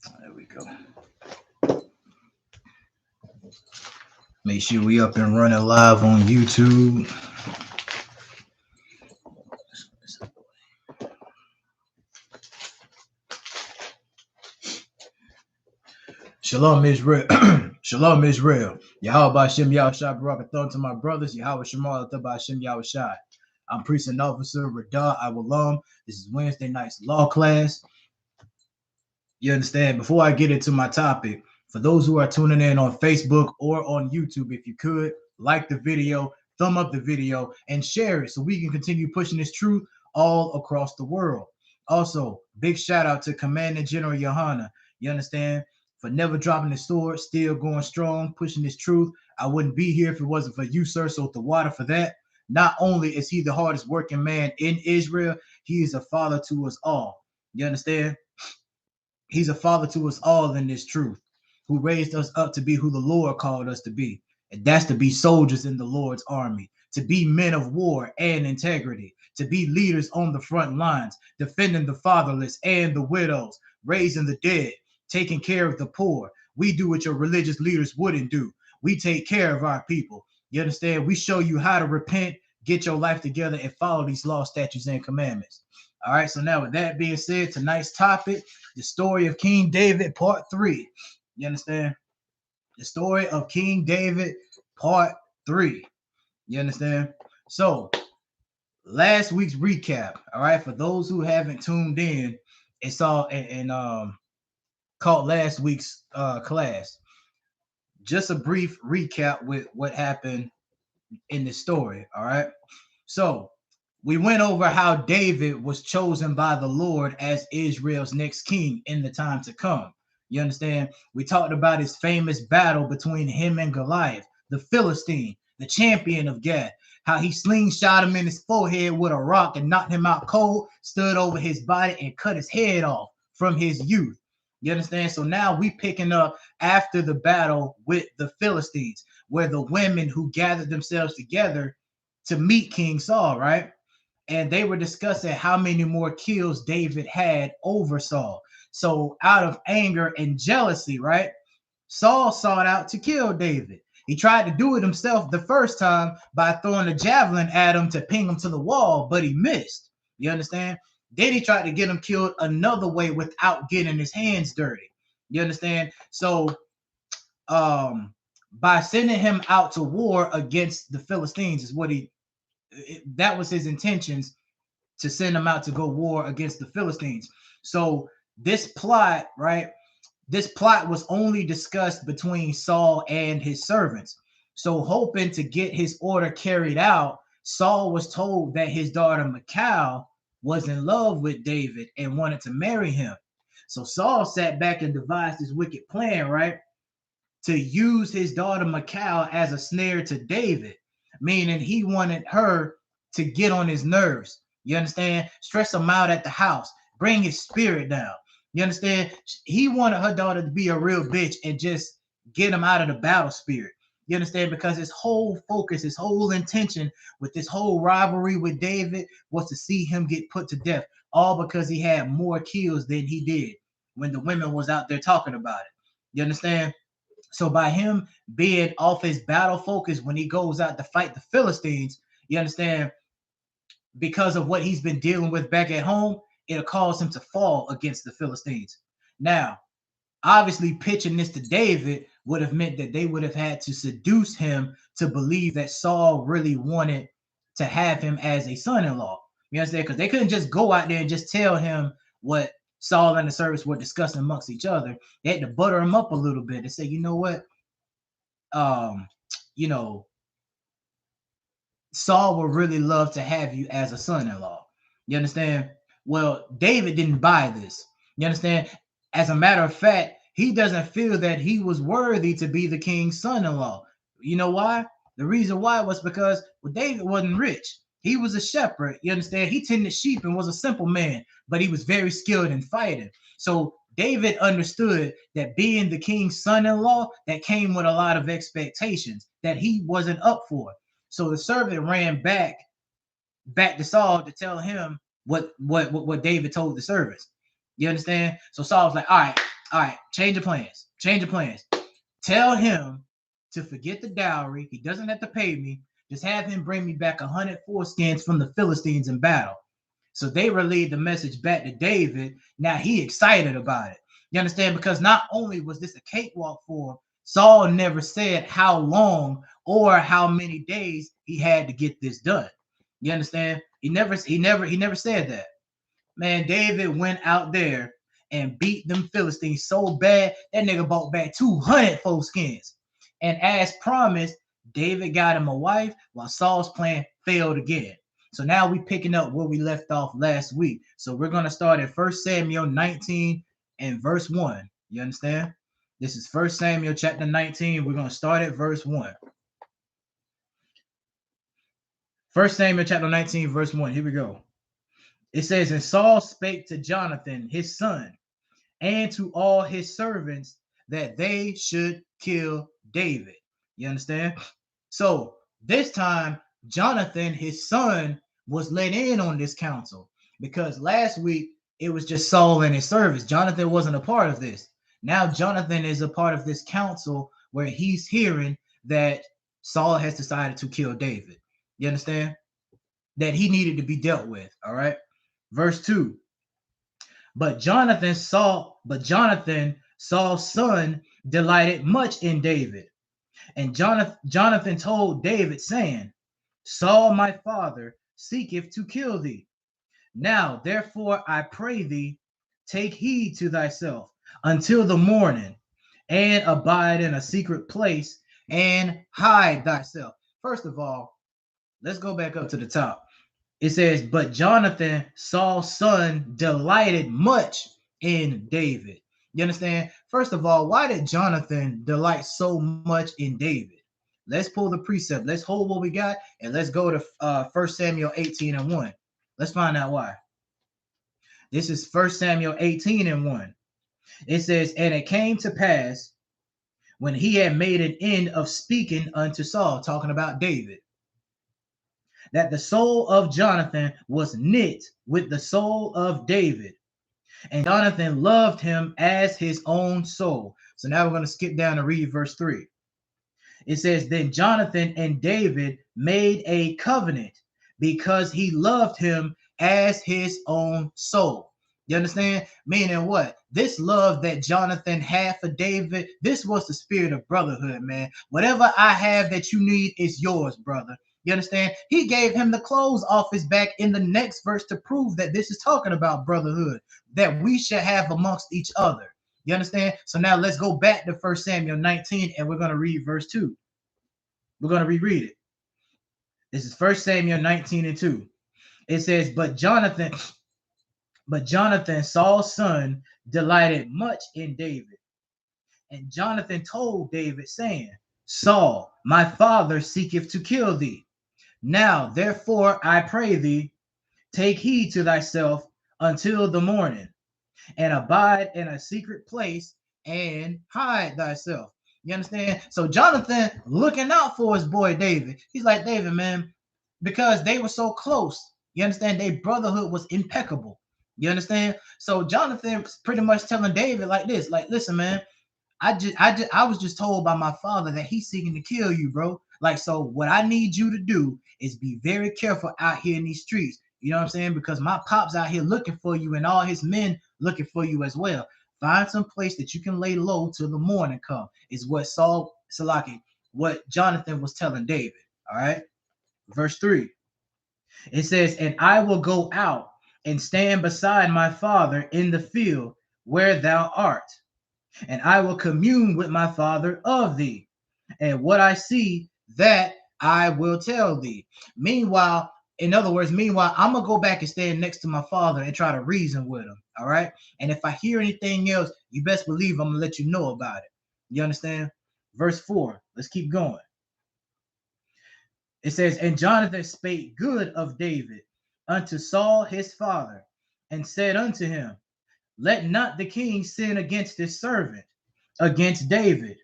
There we go. Make sure we up and running live on YouTube. Shalom Israel. Shalom Israel. Yahweh Shem Yahushua Barakathon to my brothers. Yahweh Shemal Tabah Shem Yahushua. I'm Priest and Officer Radah Awalam. This is Wednesday night's law class. You understand? Before I get into my topic, for those who are tuning in on Facebook or on YouTube, if you could, like the video, thumb up the video, and share it so we can continue pushing this truth all across the world. Also, big shout out to Commanding General Yahanna. You understand? For never dropping the sword, still going strong, pushing this truth. I wouldn't be here if it wasn't for you, sir. So the water for that. Not only is he the hardest working man in Israel, he is a father to us all. You understand? He's a father to us all in this truth, who raised us up to be who the Lord called us to be. And that's to be soldiers in the Lord's army, to be men of war and integrity, to be leaders on the front lines, defending the fatherless and the widows, raising the dead, taking care of the poor. We do what your religious leaders wouldn't do. We take care of our people. You understand? We show you how to repent, get your life together, and follow these laws, statutes, and commandments. All right, so now with that being said, tonight's topic, the story of King David, part 3. You understand? The story of King David, part 3. You understand? So, last week's recap, all right, for those who haven't tuned in and saw and caught last week's class, just a brief recap with what happened in the story, all right? So, we went over how David was chosen by the Lord as Israel's next king in the time to come. You understand? We talked about his famous battle between him and Goliath, the Philistine, the champion of Gath, how he slingshot him in his forehead with a rock and knocked him out cold, stood over his body and cut his head off from his youth. You understand? So now we picking up after the battle with the Philistines, where the women who gathered themselves together to meet King Saul, right? And they were discussing how many more kills David had over Saul. So out of anger and jealousy, right, Saul sought out to kill David. He tried to do it himself the first time by throwing a javelin at him to ping him to the wall, but he missed. You understand? Then he tried to get him killed another way without getting his hands dirty. You understand? So by sending him out to war against the Philistines is what that was his intentions, to send him out to go war against the Philistines. So this plot, right? This plot was only discussed between Saul and his servants. So hoping to get his order carried out, Saul was told that his daughter Michal was in love with David and wanted to marry him. So Saul sat back and devised this wicked plan, right? To use his daughter Michal as a snare to David, meaning he wanted her to get on his nerves. You understand? Stress him out at the house, bring his spirit down. You understand? He wanted her daughter to be a real bitch and just get him out of the battle spirit. You understand? Because his whole focus, his whole intention with this whole rivalry with David was to see him get put to death, all because he had more kills than he did when the women was out there talking about it. You understand? So by him being off his battle focus when he goes out to fight the Philistines, you understand, because of what he's been dealing with back at home, it'll cause him to fall against the Philistines. Now, obviously pitching this to David would have meant that they would have had to seduce him to believe that Saul really wanted to have him as a son-in-law. You understand? Because they couldn't just go out there and just tell him what Saul and the servants were discussing amongst each other. They had to butter him up a little bit and say, you know what? You know, Saul would really love to have you as a son-in-law. You understand? Well, David didn't buy this. You understand? As a matter of fact, he doesn't feel that he was worthy to be the king's son-in-law. You know why? The reason why was because David wasn't rich. He was a shepherd. You understand? He tended sheep and was a simple man, but he was very skilled in fighting. So David understood that being the king's son-in-law, that came with a lot of expectations that he wasn't up for. So the servant ran back to Saul to tell him what David told the servants. You understand? So Saul was like, all right, All right, change of plans. Change of plans. Tell him to forget the dowry. He doesn't have to pay me. Just have him bring me back 100 foreskins from the Philistines in battle. So they relayed the message back to David. Now he excited about it. You understand? Because not only was this a cakewalk for him, Saul never said how long or how many days he had to get this done. You understand? He never said that. Man, David went out there and beat them Philistines so bad that nigga bought back 200 foreskins. And as promised, David got him a wife while Saul's plan failed again. So now we picking up where we left off last week. So we're going to start at 1 Samuel 19 and verse 1. You understand? This is 1 Samuel chapter 19. We're going to start at verse 1. 1 Samuel chapter 19, verse 1. Here we go. It says, and Saul spake to Jonathan, his son, and to all his servants that they should kill David. You understand? So this time, Jonathan, his son, was let in on this council because last week it was just Saul and his servants. Jonathan wasn't a part of this. Now Jonathan is a part of this council where he's hearing that Saul has decided to kill David. You understand? That he needed to be dealt with. All right. Verse 2. But Jonathan, Saul's son, delighted much in David. And Jonathan told David, saying, Saul my father seeketh to kill thee. Now, therefore, I pray thee, take heed to thyself until the morning, and abide in a secret place, and hide thyself. First of all, let's go back up to the top. It says, but Jonathan, Saul's son, delighted much in David. You understand? First of all, why did Jonathan delight so much in David? Let's pull the precept. Let's hold what we got, and let's go to 1 Samuel 18 and 1. Let's find out why. This is 1 Samuel 18 and 1. It says, and it came to pass when he had made an end of speaking unto Saul, talking about David, that the soul of Jonathan was knit with the soul of David, and Jonathan loved him as his own soul. So now we're going to skip down and read verse 3. It says, then Jonathan and David made a covenant because he loved him as his own soul. You understand? Meaning what? This love that Jonathan had for David, this was the spirit of brotherhood, man. Whatever I have that you need is yours, brother. You understand? He gave him the clothes off his back in the next verse to prove that this is talking about brotherhood, that we should have amongst each other. You understand? So now let's go back to 1 Samuel 19 and we're going to read verse 2. We're going to reread it. This is 1 Samuel 19 and 2. It says, but Jonathan, Saul's son, delighted much in David. And Jonathan told David, saying, Saul, my father, seeketh to kill thee. Now, therefore, I pray thee, take heed to thyself until the morning, and abide in a secret place, and hide thyself. You understand? So Jonathan looking out for his boy David. He's like, David, man, because they were so close. You understand? Their brotherhood was impeccable. You understand? So Jonathan pretty much telling David like this, like, listen, man, I was just told by my father that he's seeking to kill you, bro. Like, so what I need you to do is be very careful out here in these streets. You know what I'm saying? Because my pop's out here looking for you and all his men looking for you as well. Find some place that you can lay low till the morning come, is what what Jonathan was telling David. All right. Verse 3. It says, and I will go out and stand beside my father in the field where thou art, and I will commune with my father of thee, and what I see, that I will tell thee. Meanwhile, in other words, I'm gonna go back and stand next to my father and try to reason with him. All right. And if I hear anything else, you best believe I'm gonna let you know about it. You understand? Verse 4. Let's keep going. It says, and Jonathan spake good of David unto Saul his father, and said unto him, let not the king sin against his servant, against David,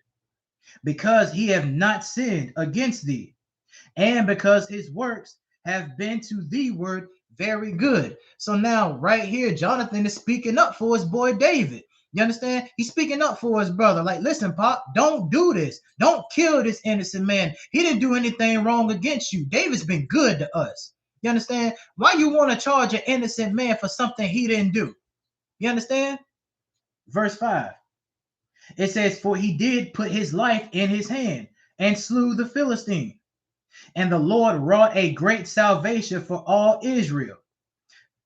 because he have not sinned against thee, and because his works have been to thee word very good. So now right here, Jonathan is speaking up for his boy David. You understand? He's speaking up for his brother. Like, listen, Pop, don't do this. Don't kill this innocent man. He didn't do anything wrong against you. David's been good to us. You understand? Why you want to charge an innocent man for something he didn't do? You understand? Verse 5. It says, for he did put his life in his hand and slew the Philistine. And the Lord wrought a great salvation for all Israel.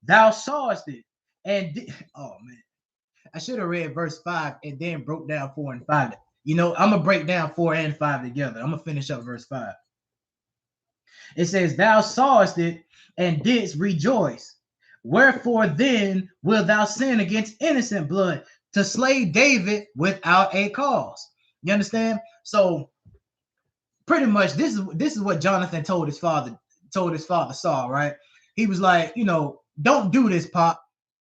Thou sawest it. And oh man, I should have read verse 5 and then broke down 4 and 5. You know, I'm going to break down 4 and 5 together. I'm going to finish up verse 5. It says, thou sawest it and didst rejoice. Wherefore then wilt thou sin against innocent blood to slay David without a cause? You understand? So pretty much this is what Jonathan told his father Saul, right? He was like, you know, don't do this, Pop.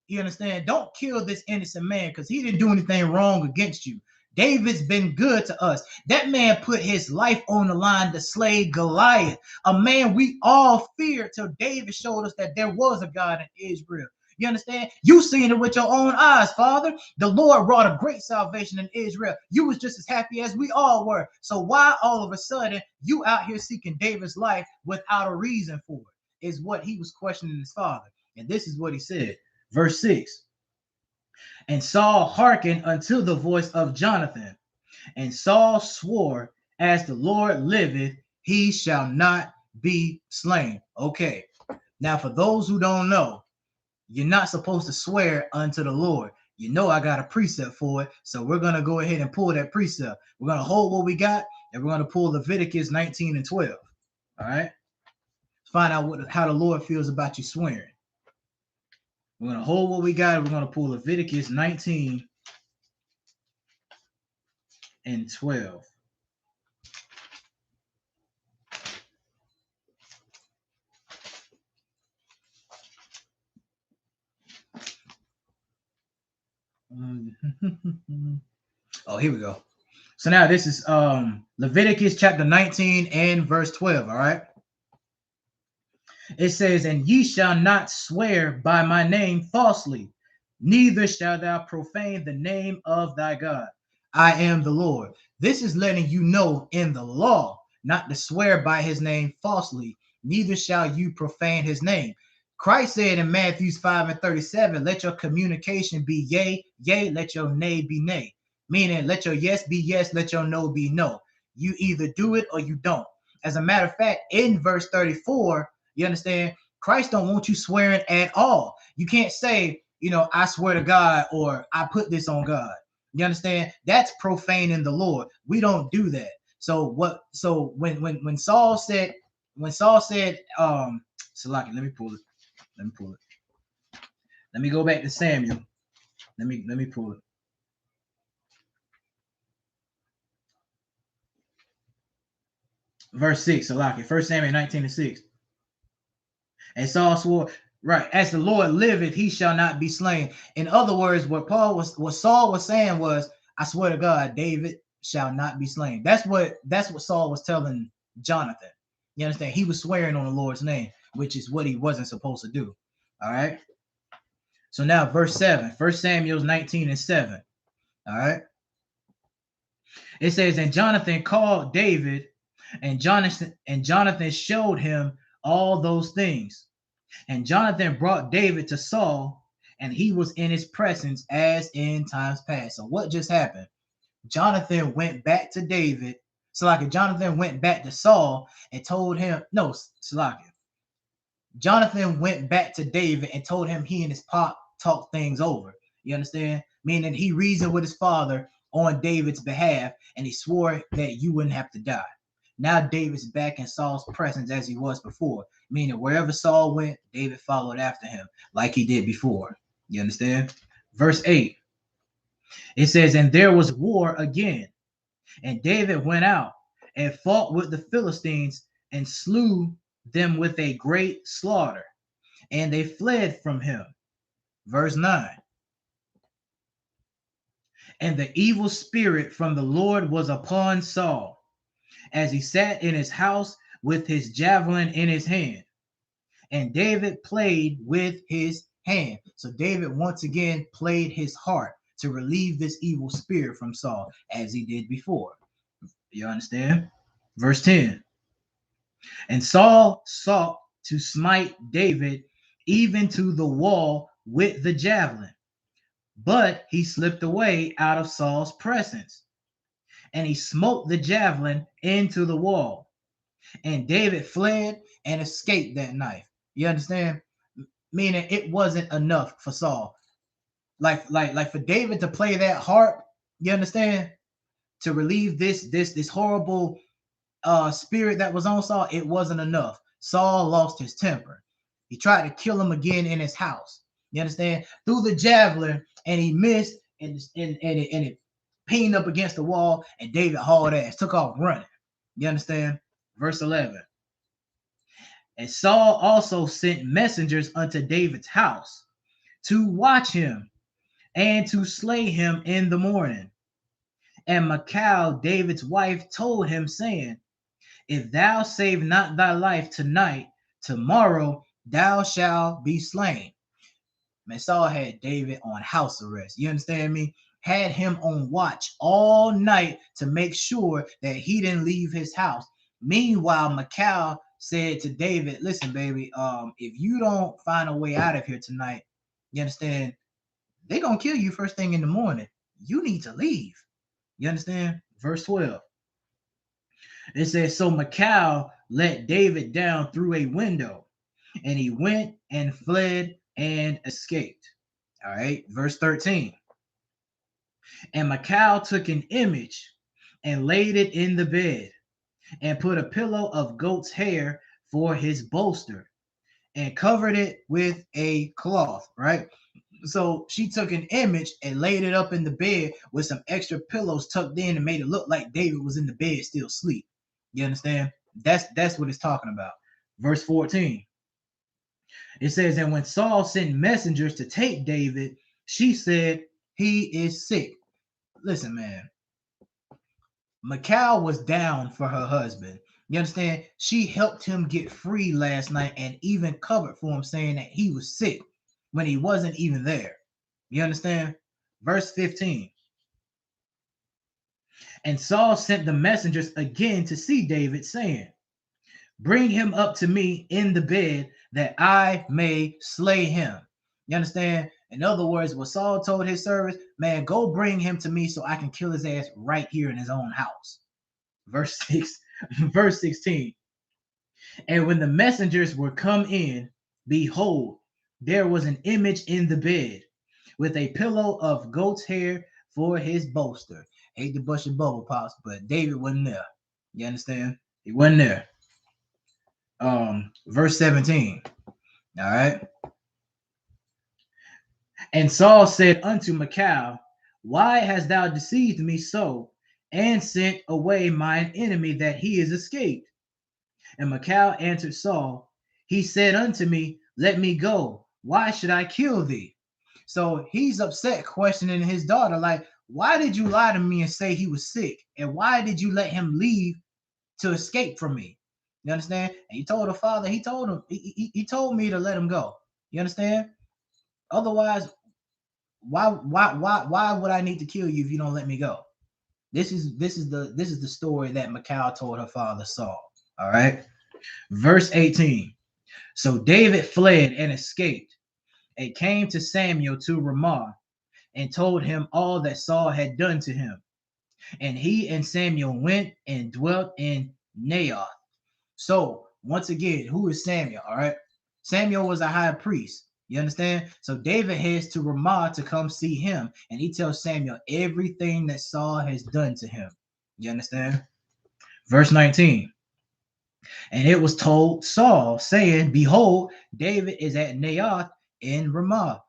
You understand? Don't kill this innocent man because he didn't do anything wrong against you. David's been good to us. That man put his life on the line to slay Goliath, a man we all feared till David showed us that there was a God in Israel. You understand? You seen it with your own eyes, Father. The Lord wrought a great salvation in Israel. You was just as happy as we all were. So why all of a sudden you out here seeking David's life without a reason for it? Is what he was questioning his father. And this is what he said. Verse 6. And Saul hearkened unto the voice of Jonathan. And Saul swore, as the Lord liveth, he shall not be slain. Okay. Now, for those who don't know, you're not supposed to swear unto the Lord. You know I got a precept for it. So we're going to go ahead and pull that precept. We're going to hold what we got, and we're going to pull Leviticus 19 and 12. All right? Find out how the Lord feels about you swearing. We're going to hold what we got. We're going to pull Leviticus 19 and 12. Oh, here we go. So now this is Leviticus chapter 19 and verse 12. All right. It says, and ye shall not swear by my name falsely, neither shalt thou profane the name of thy God. I am the Lord. This is letting you know in the law not to swear by his name falsely, neither shall you profane his name. Christ said in Matthew 5 and 37, let your communication be yea, yea, let your nay be nay. Meaning, let your yes be yes, let your no be no. You either do it or you don't. As a matter of fact, in verse 34, you understand? Christ don't want you swearing at all. You can't say, you know, I swear to God or I put this on God. You understand? That's profaning the Lord. We don't do that. So what? So when Saul said, Salaki, let me pull it. Let me go back to Samuel. Let me pull it. Verse 6, Salaki, 1 Samuel 19 and 6. And Saul swore, right, as the Lord liveth, he shall not be slain. In other words, what Saul was saying was, I swear to God, David shall not be slain. That's what Saul was telling Jonathan. You understand? He was swearing on the Lord's name, which is what he wasn't supposed to do. All right. So now verse 7, 1 Samuel 19 and 7. All right. It says, and Jonathan called David, and Jonathan showed him all those things. And Jonathan brought David to Saul, and he was in his presence as in times past. So what just happened? Jonathan went back to David. Jonathan went back to Saul and told him, no, Jonathan went back to David and told him he and his pop talked things over. You understand? Meaning he reasoned with his father on David's behalf, and he swore that you wouldn't have to die. Now David's back in Saul's presence as he was before, meaning wherever Saul went, David followed after him like he did before. You understand? Verse 8, it says, and there was war again, and David went out and fought with the Philistines and slew them with a great slaughter, and they fled from him. Verse 9, and the evil spirit from the Lord was upon Saul, as he sat in his house with his javelin in his hand. And David played with his hand. So David once again played his heart to relieve this evil spirit from Saul, as he did before. You understand? Verse 10. And Saul sought to smite David even to the wall with the javelin, but he slipped away out of Saul's presence, and he smote the javelin into the wall. And David fled and escaped that knife. You understand? Meaning it wasn't enough for Saul. Like for David to play that harp, you understand? To relieve this horrible spirit that was on Saul, it wasn't enough. Saul lost his temper. He tried to kill him again in his house. You understand? Threw the javelin and he missed, and it pinged up against the wall, and David hauled ass, took off running. You understand? Verse 11. And Saul also sent messengers unto David's house to watch him and to slay him in the morning. And Michal, David's wife, told him, saying, if thou save not thy life tonight, tomorrow thou shalt be slain. Man, Saul had David on house arrest. You understand me? Had him on watch all night to make sure that he didn't leave his house. Meanwhile, Michal said to David, listen, baby, if you don't find a way out of here tonight, you understand, they're going to kill you first thing in the morning. You need to leave. You understand? Verse 12. It says, so Michal let David down through a window, and he went and fled and escaped. All right. Verse 13. And Michal took an image and laid it in the bed, and put a pillow of goat's hair for his bolster, and covered it with a cloth, right? So she took an image and laid it up in the bed with some extra pillows tucked in and made it look like David was in the bed still asleep. You understand? That's what it's talking about. Verse 14. It says, and when Saul sent messengers to take David, she said, he is sick. Listen, man. Michal was down for her husband. You understand? She helped him get free last night and even covered for him, saying that he was sick when he wasn't even there. You understand? Verse 15. And Saul sent the messengers again to see David, saying, bring him up to me in the bed that I may slay him. You understand? In other words, what Saul told his servants, man, go bring him to me so I can kill his ass right here in his own house. Verse 16. And when the messengers were come in, behold, there was an image in the bed with a pillow of goat's hair for his bolster. Hate to bust your bubble, pops, but David wasn't there. You understand? He wasn't there. Verse 17. All right. And Saul said unto Michal, why hast thou deceived me so, and sent away mine enemy that he is escaped? And Michal answered Saul, he said unto me, let me go. Why should I kill thee? So he's upset, questioning his daughter, like, why did you lie to me and say he was sick? And why did you let him leave to escape from me? You understand? And he told her father, he told him, he told me to let him go. You understand? Otherwise, why would I need to kill you if you don't let me go? This is the story that Michal told her father Saul. All right. Verse 18. So David fled and escaped, and came to Samuel to Ramah, and told him all that Saul had done to him. And he and Samuel went and dwelt in Naioth. So once again, who is Samuel? All right. Samuel was a high priest. You understand? So David heads to Ramah to come see him, and he tells Samuel everything that Saul has done to him. You understand? Verse 19. And it was told Saul, saying, behold, David is at Naioth in Ramah.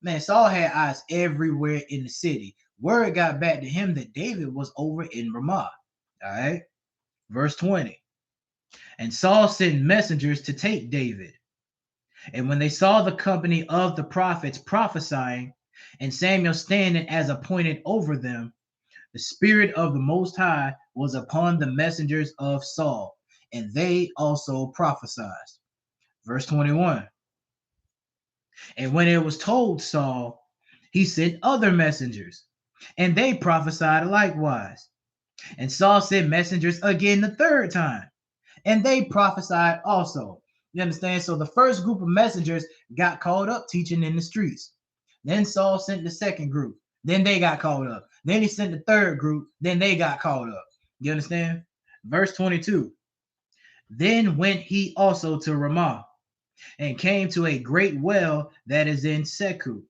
Man, Saul had eyes everywhere in the city. Word got back to him that David was over in Ramah. All right. Verse 20. And Saul sent messengers to take David. And when they saw the company of the prophets prophesying, and Samuel standing as appointed over them, the Spirit of the Most High was upon the messengers of Saul, and they also prophesied. Verse 21. And when it was told Saul, he sent other messengers, And they prophesied likewise. And Saul sent messengers again the third time, and they prophesied also. You understand? So the first group of messengers got called up teaching in the streets. Then Saul sent the second group. Then they got called up. Then he sent the third group. Then they got called up. You understand? Verse 22. Then went he also to Ramah, and came to a great well that is in Sechu.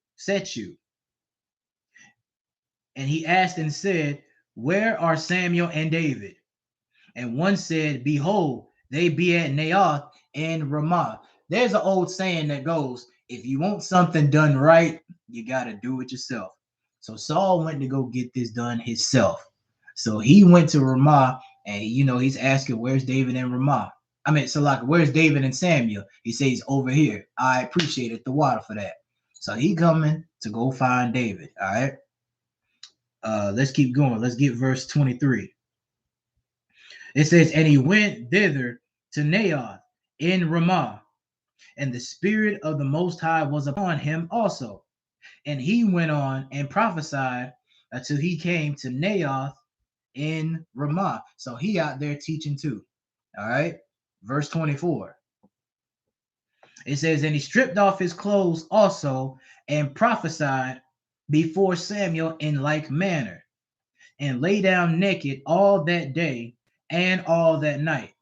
And he asked and said, where are Samuel and David? And one said, behold, they be at Naoth in Ramah. There's an old saying that goes, if you want something done right, you got to do it yourself. So Saul went to go get this done himself. So he went to Ramah, and he's asking, where's David and Ramah? I mean, so like, where's David and Samuel? He says, over here. I appreciated the water for that. So he coming to go find David. All right. Let's keep going. Let's get verse 23. It says, and he went thither to Naoth in Ramah, and the Spirit of the Most High was upon him also. And he went on and prophesied until he came to Naoth in Ramah. So he out there teaching too. All right. Verse 24. It says, and he stripped off his clothes also and prophesied before Samuel in like manner, and lay down naked all that day and all that night.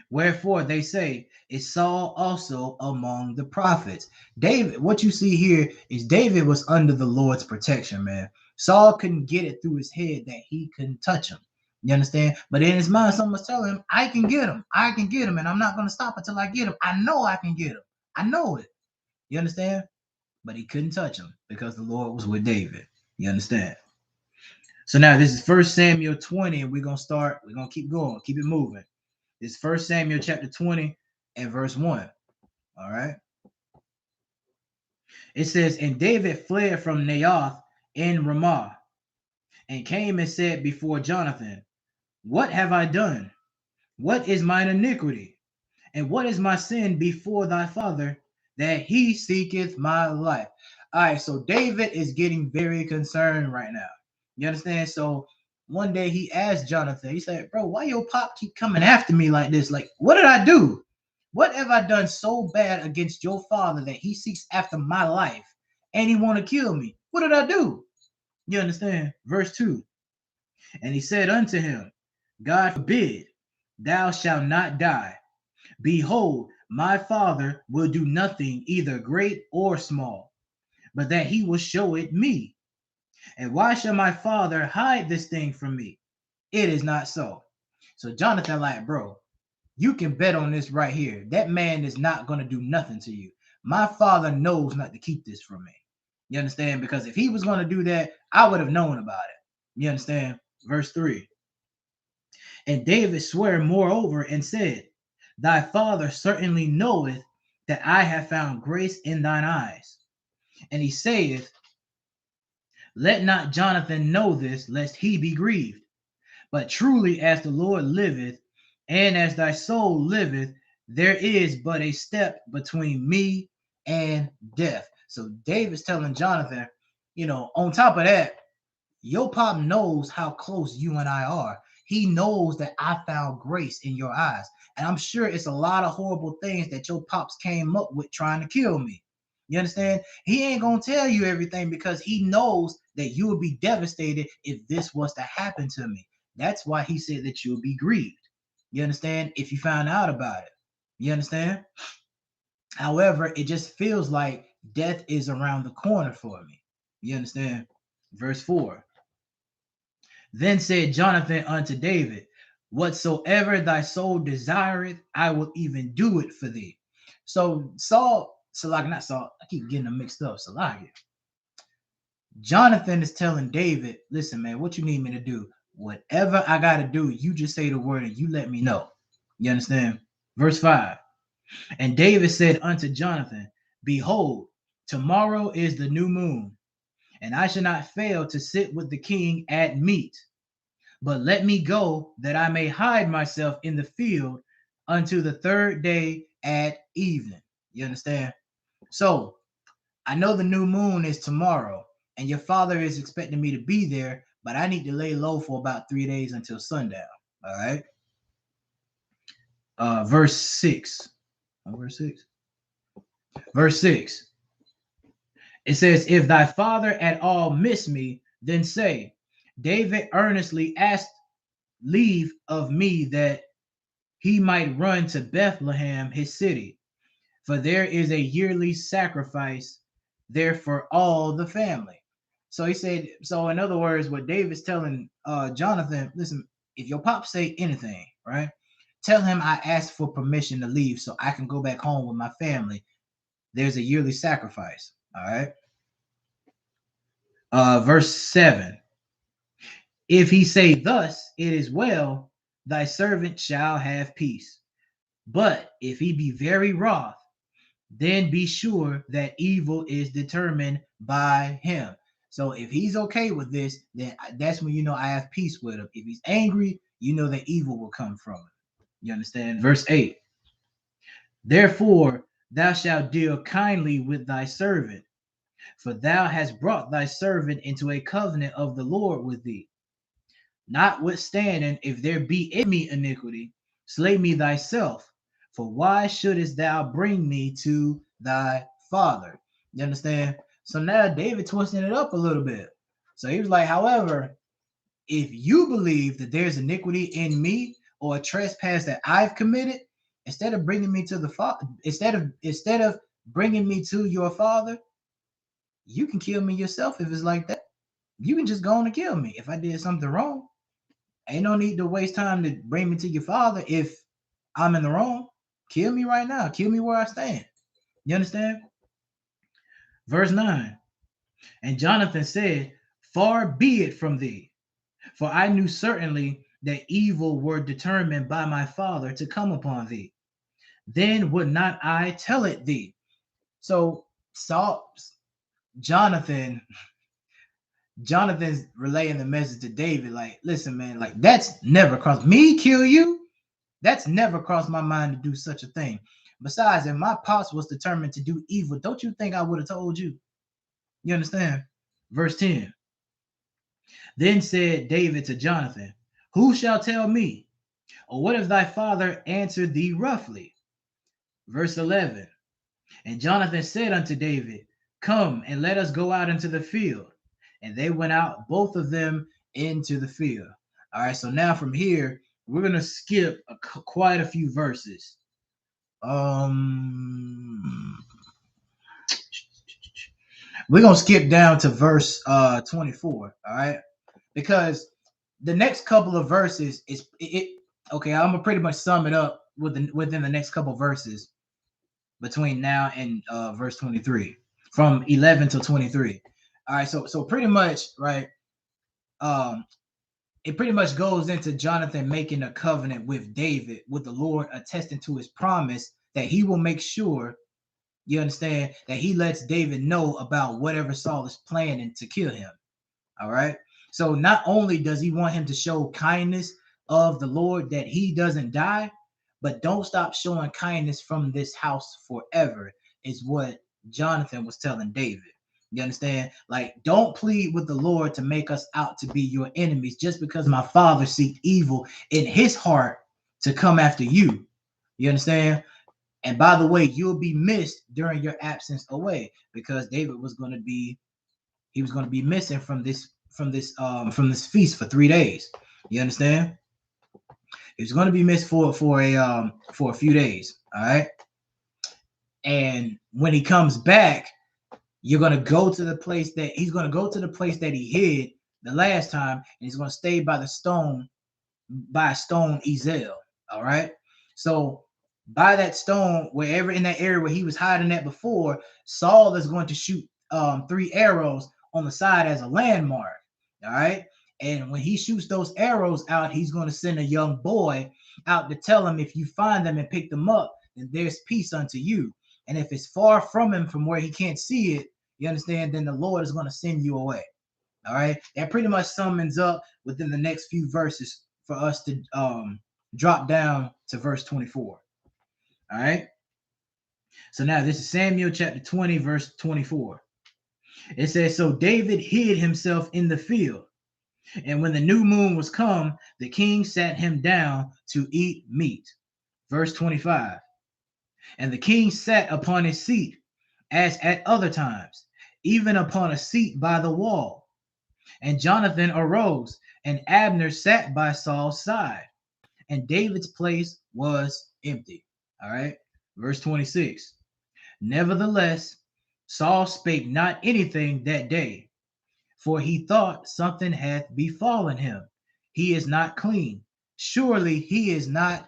Wherefore they say, is Saul also among the prophets? David, what you see here is David was under the Lord's protection, man. Saul couldn't get it through his head that he couldn't touch him. You understand? But in his mind, someone's telling him, I can get him. I can get him, and I'm not going to stop until I get him. I know I can get him. I know it. You understand? But he couldn't touch him because the Lord was with David. You understand? So now this is 1 Samuel 20, and we're going to keep going, keep it moving. It's 1 Samuel chapter 20 and verse 1. All right. It says, and David fled from Naoth in Ramah, and came and said before Jonathan, what have I done? What is mine iniquity? And what is my sin before thy father, that he seeketh my life? All right, so David is getting very concerned right now. You understand? So one day he asked Jonathan, he said, bro, why your pop keep coming after me like this? Like, what did I do? What have I done so bad against your father that he seeks after my life and he want to kill me? What did I do? You understand? Verse 2. And he said unto him, God forbid, thou shalt not die. Behold, my father will do nothing, either great or small, but that he will show it me. And why shall my father hide this thing from me? It is not so. So Jonathan, like, bro, you can bet on this right here. That man is not going to do nothing to you. My father knows not to keep this from me. You understand? Because if he was going to do that, I would have known about it. You understand? Verse 3. And David swore moreover and said, thy father certainly knoweth that I have found grace in thine eyes. And he saith, let not Jonathan know this, lest he be grieved. But truly as the Lord liveth, and as thy soul liveth, there is but a step between me and death. So David's telling Jonathan, on top of that, your pop knows how close you and I are. He knows that I found grace in your eyes. And I'm sure it's a lot of horrible things that your pops came up with trying to kill me. You understand? He ain't going to tell you everything because he knows that you would be devastated if this was to happen to me. That's why he said that you'll be grieved. You understand? If you found out about it. You understand? However, it just feels like death is around the corner for me. You understand? Verse 4. Then said Jonathan unto David, whatsoever thy soul desireth, I will even do it for thee. So not Saul, I keep getting them mixed up. Jonathan is telling David, listen, man, what you need me to do? Whatever I got to do, you just say the word and you let me know. You understand? Verse 5. And David said unto Jonathan, behold, tomorrow is the new moon, and I shall not fail to sit with the king at meat. But let me go that I may hide myself in the field unto the third day at evening. You understand? So I know the new moon is tomorrow. and your father is expecting me to be there, but I need to lay low for about 3 days until sundown. All right. Verse 6. Verse 6. Verse 6. It says, if thy father at all miss me, then say, David earnestly asked leave of me that he might run to Bethlehem, his city, for there is a yearly sacrifice there for all the family. So he said, so in other words, what David's telling Jonathan, listen, if your pop say anything, right, tell him I asked for permission to leave so I can go back home with my family. There's a yearly sacrifice. All right. Verse 7. If he say thus, it is well, thy servant shall have peace. But if he be very wroth, then be sure that evil is determined by him. So if he's okay with this, then that's when you know I have peace with him. If he's angry, you know that evil will come from him. You understand? Verse 8. Therefore, thou shalt deal kindly with thy servant, for thou hast brought thy servant into a covenant of the Lord with thee. Notwithstanding, if there be in me iniquity, slay me thyself. For why shouldest thou bring me to thy father? You understand? So now David twisting it up a little bit. So he was like, however, if you believe that there's iniquity in me or a trespass that I've committed, instead of bringing me to the father, instead of bringing me to your father, you can kill me yourself if it's like that. You can just go on and kill me if I did something wrong. Ain't no need to waste time to bring me to your father if I'm in the wrong. Kill me right now. Kill me where I stand. You understand? Verse 9. And Jonathan said, far be it from thee, for I knew certainly that evil were determined by my father to come upon thee. Then would not I tell it thee? So Jonathan's relaying the message to David, like, listen, man, like that's never crossed me, kill you. That's never crossed my mind to do such a thing. Besides, if my pops was determined to do evil, don't you think I would have told you? You understand? Verse 10. Then said David to Jonathan, who shall tell me? Or what if thy father answered thee roughly? Verse 11. And Jonathan said unto David, come and let us go out into the field. And they went out, both of them, into the field. All right, so now from here, we're going to skip quite a few verses. We're gonna skip down to verse 24, all right, because the next couple of verses is it okay. I'm gonna pretty much sum it up within the next couple of verses between now and verse 23, from 11 to 23. All right, so pretty much, right, it pretty much goes into Jonathan making a covenant with David, with the Lord attesting to his promise that he will make sure, you understand, that he lets David know about whatever Saul is planning to kill him. All right. So not only does he want him to show kindness of the Lord that he doesn't die, but don't stop showing kindness from this house forever, is what Jonathan was telling David. You understand? Like, don't plead with the Lord to make us out to be your enemies just because my father seeked evil in his heart to come after you. You understand? And by the way, you'll be missed during your absence away, because David was going to be missing from this feast for 3 days. You understand? He was going to be missed for a few days. All right. And when he comes back, you're going to go to the place that he hid the last time, and he's going to stay by a stone Ezel. All right. So by that stone, wherever in that area where he was hiding at before, Saul is going to shoot 3 arrows on the side as a landmark. All right. And when he shoots those arrows out, he's going to send a young boy out to tell him, if you find them and pick them up, then there's peace unto you. And if it's far from him, from where he can't see it, you understand, then the Lord is going to send you away. All right. That pretty much summons up within the next few verses for us to drop down to verse 24. All right. So now this is Samuel chapter 20, verse 24. It says, so David hid himself in the field. And when the new moon was come, the king sat him down to eat meat. Verse 25. And the king sat upon his seat, as at other times, even upon a seat by the wall. And Jonathan arose, and Abner sat by Saul's side, and David's place was empty. All right. Verse 26. Nevertheless, Saul spake not anything that day, for he thought something hath befallen him. He is not clean. Surely he is not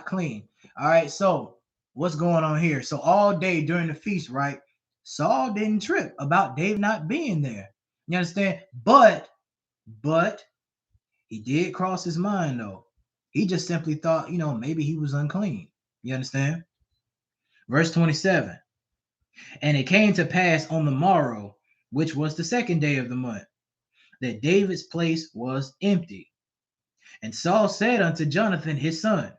clean. All right, so what's going on here? So all day during the feast, right? Saul didn't trip about David not being there. You understand? But he did cross his mind though. He just simply thought, maybe he was unclean. You understand? Verse 27. And it came to pass on the morrow, which was the second day of the month, that David's place was empty. And Saul said unto Jonathan his son,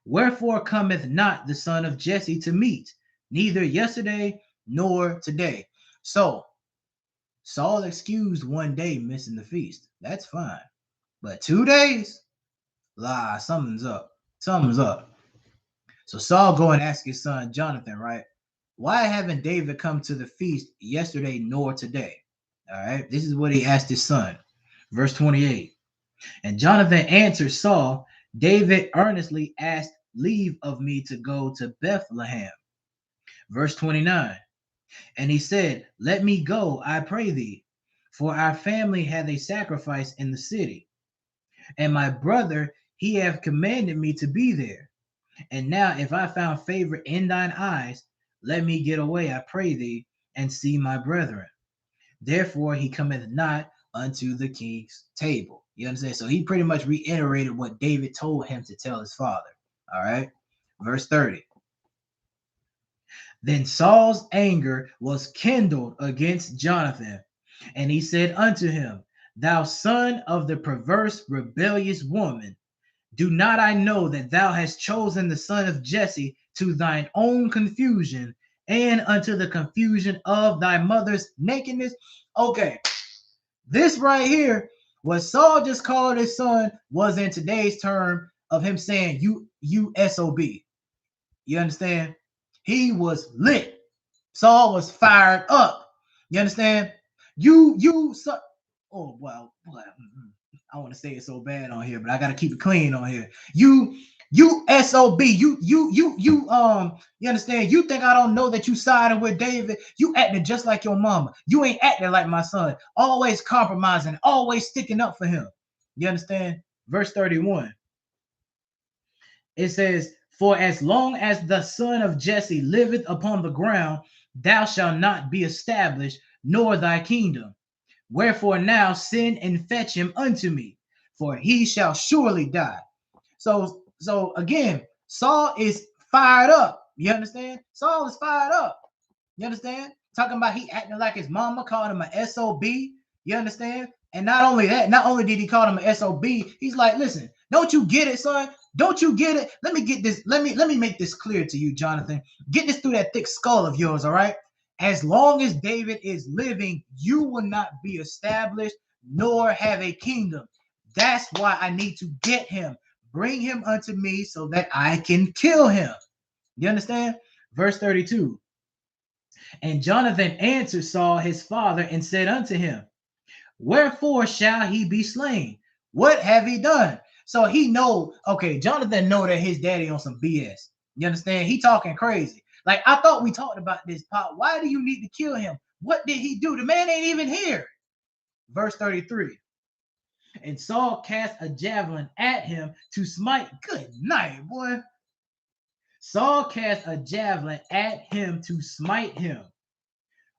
wherefore cometh not the son of Jesse to meat, neither yesterday nor today? So Saul excused one day missing the feast. That's fine. But 2 days? Something's up. Something's up. So Saul go and ask his son Jonathan, right? Why haven't David come to the feast yesterday nor today? All right. This is what he asked his son. Verse 28. And Jonathan answered Saul, David earnestly asked leave of me to go to Bethlehem. Verse 29. And he said, let me go, I pray thee, for our family hath a sacrifice in the city. And my brother, he hath commanded me to be there. And now if I found favor in thine eyes, let me get away, I pray thee, and see my brethren. Therefore he cometh not unto the king's table. You understand? So he pretty much reiterated what David told him to tell his father. All right. Verse 30. Then Saul's anger was kindled against Jonathan, and he said unto him, thou son of the perverse, rebellious woman, do not I know that thou hast chosen the son of Jesse to thine own confusion and unto the confusion of thy mother's nakedness? Okay, this right here, what Saul just called his son, was in today's term of him saying you SOB. You understand? He was lit. Saul was fired up. You understand? Oh well, I want to say it so bad on here, but I gotta keep it clean on here. You SOB, you understand? You think I don't know that you siding with David? You acting just like your mama. You ain't acting like my son. Always compromising, always sticking up for him. You understand? Verse 31. It says, for as long as the son of Jesse liveth upon the ground, thou shalt not be established, nor thy kingdom. Wherefore now send and fetch him unto me, for he shall surely die. So again, Saul is fired up. You understand? Saul is fired up. You understand? Talking about he acting like his mama, called him a SOB. You understand? And not only that, not only did he call him a SOB, he's like, listen, don't you get it, son? Don't you get it? Let me get this. Let me make this clear to you, Jonathan. Get this through that thick skull of yours, all right? As long as David is living, you will not be established nor have a kingdom. That's why I need to get him. Bring him unto me so that I can kill him. You understand? Verse 32. And Jonathan answered Saul his father and said unto him, wherefore shall he be slain? What have he done? So he know, okay, Jonathan know that his daddy on some BS. You understand? He talking crazy. Like, I thought we talked about this, Pop. Why do you need to kill him? What did he do? The man ain't even here. Verse 33. And Saul cast a javelin at him to smite. Good night, boy. Saul cast a javelin at him to smite him,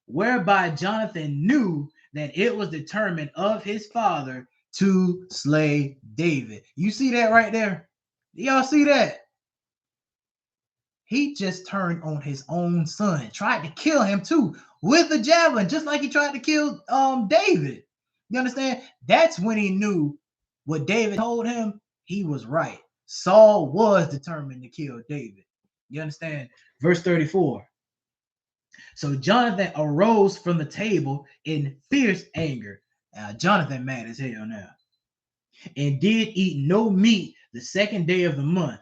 whereby Jonathan knew that it was determined of his father to slay David. You see that right there? Y'all see that? He just turned on his own son, tried to kill him too with a javelin, just like he tried to kill David. You understand? That's when he knew what David told him. He was right. Saul was determined to kill David. You understand? Verse 34. So Jonathan arose from the table in fierce anger. Jonathan mad as hell now. And did eat no meat the second day of the month,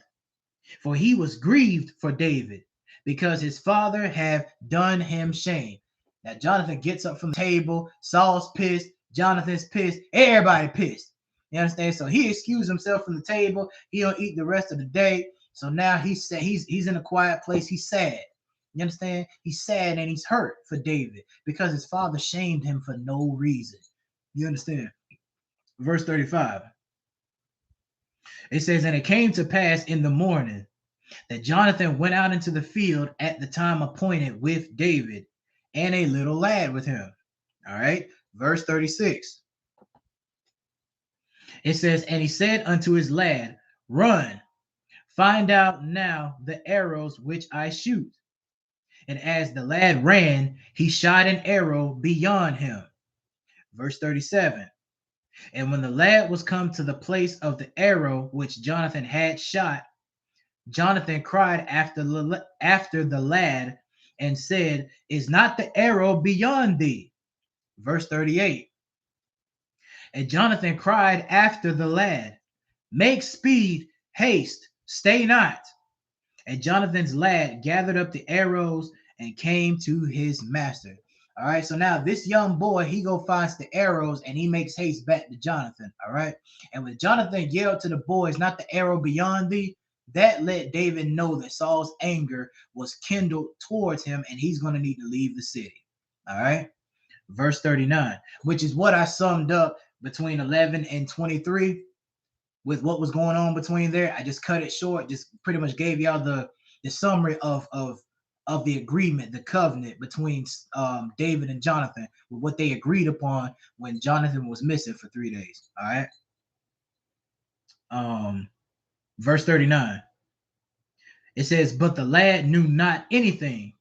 for he was grieved for David, because his father had done him shame. Now Jonathan gets up from the table. Saul's pissed. Jonathan's pissed. Everybody pissed. You understand? So he excused himself from the table. He don't eat the rest of the day. So now he's in a quiet place. He's sad. You understand? He's sad and he's hurt for David because his father shamed him for no reason. You understand? Verse 35. It says, and it came to pass in the morning that Jonathan went out into the field at the time appointed with David, and a little lad with him. All right. Verse 36. It says, and he said unto his lad, run, find out now the arrows which I shoot. And as the lad ran, he shot an arrow beyond him. Verse 37. And when the lad was come to the place of the arrow which Jonathan had shot, Jonathan cried after the lad and said, is not the arrow beyond thee? Verse 38. And Jonathan cried after the lad, make speed, haste, stay not. And Jonathan's lad gathered up the arrows and came to his master. All right, so now this young boy, he go finds the arrows and he makes haste back to Jonathan. All right, and when Jonathan yelled to the boys, not the arrow beyond thee, that let David know that Saul's anger was kindled towards him and he's going to need to leave the city. All right, verse 39, which is what I summed up between 11 and 23 with what was going on between there. I just cut it short, just pretty much gave y'all the summary of the agreement, the covenant between David and Jonathan, with what they agreed upon when Jonathan was missing for 3 days. All right. Verse 39. It says, but the lad knew not anything.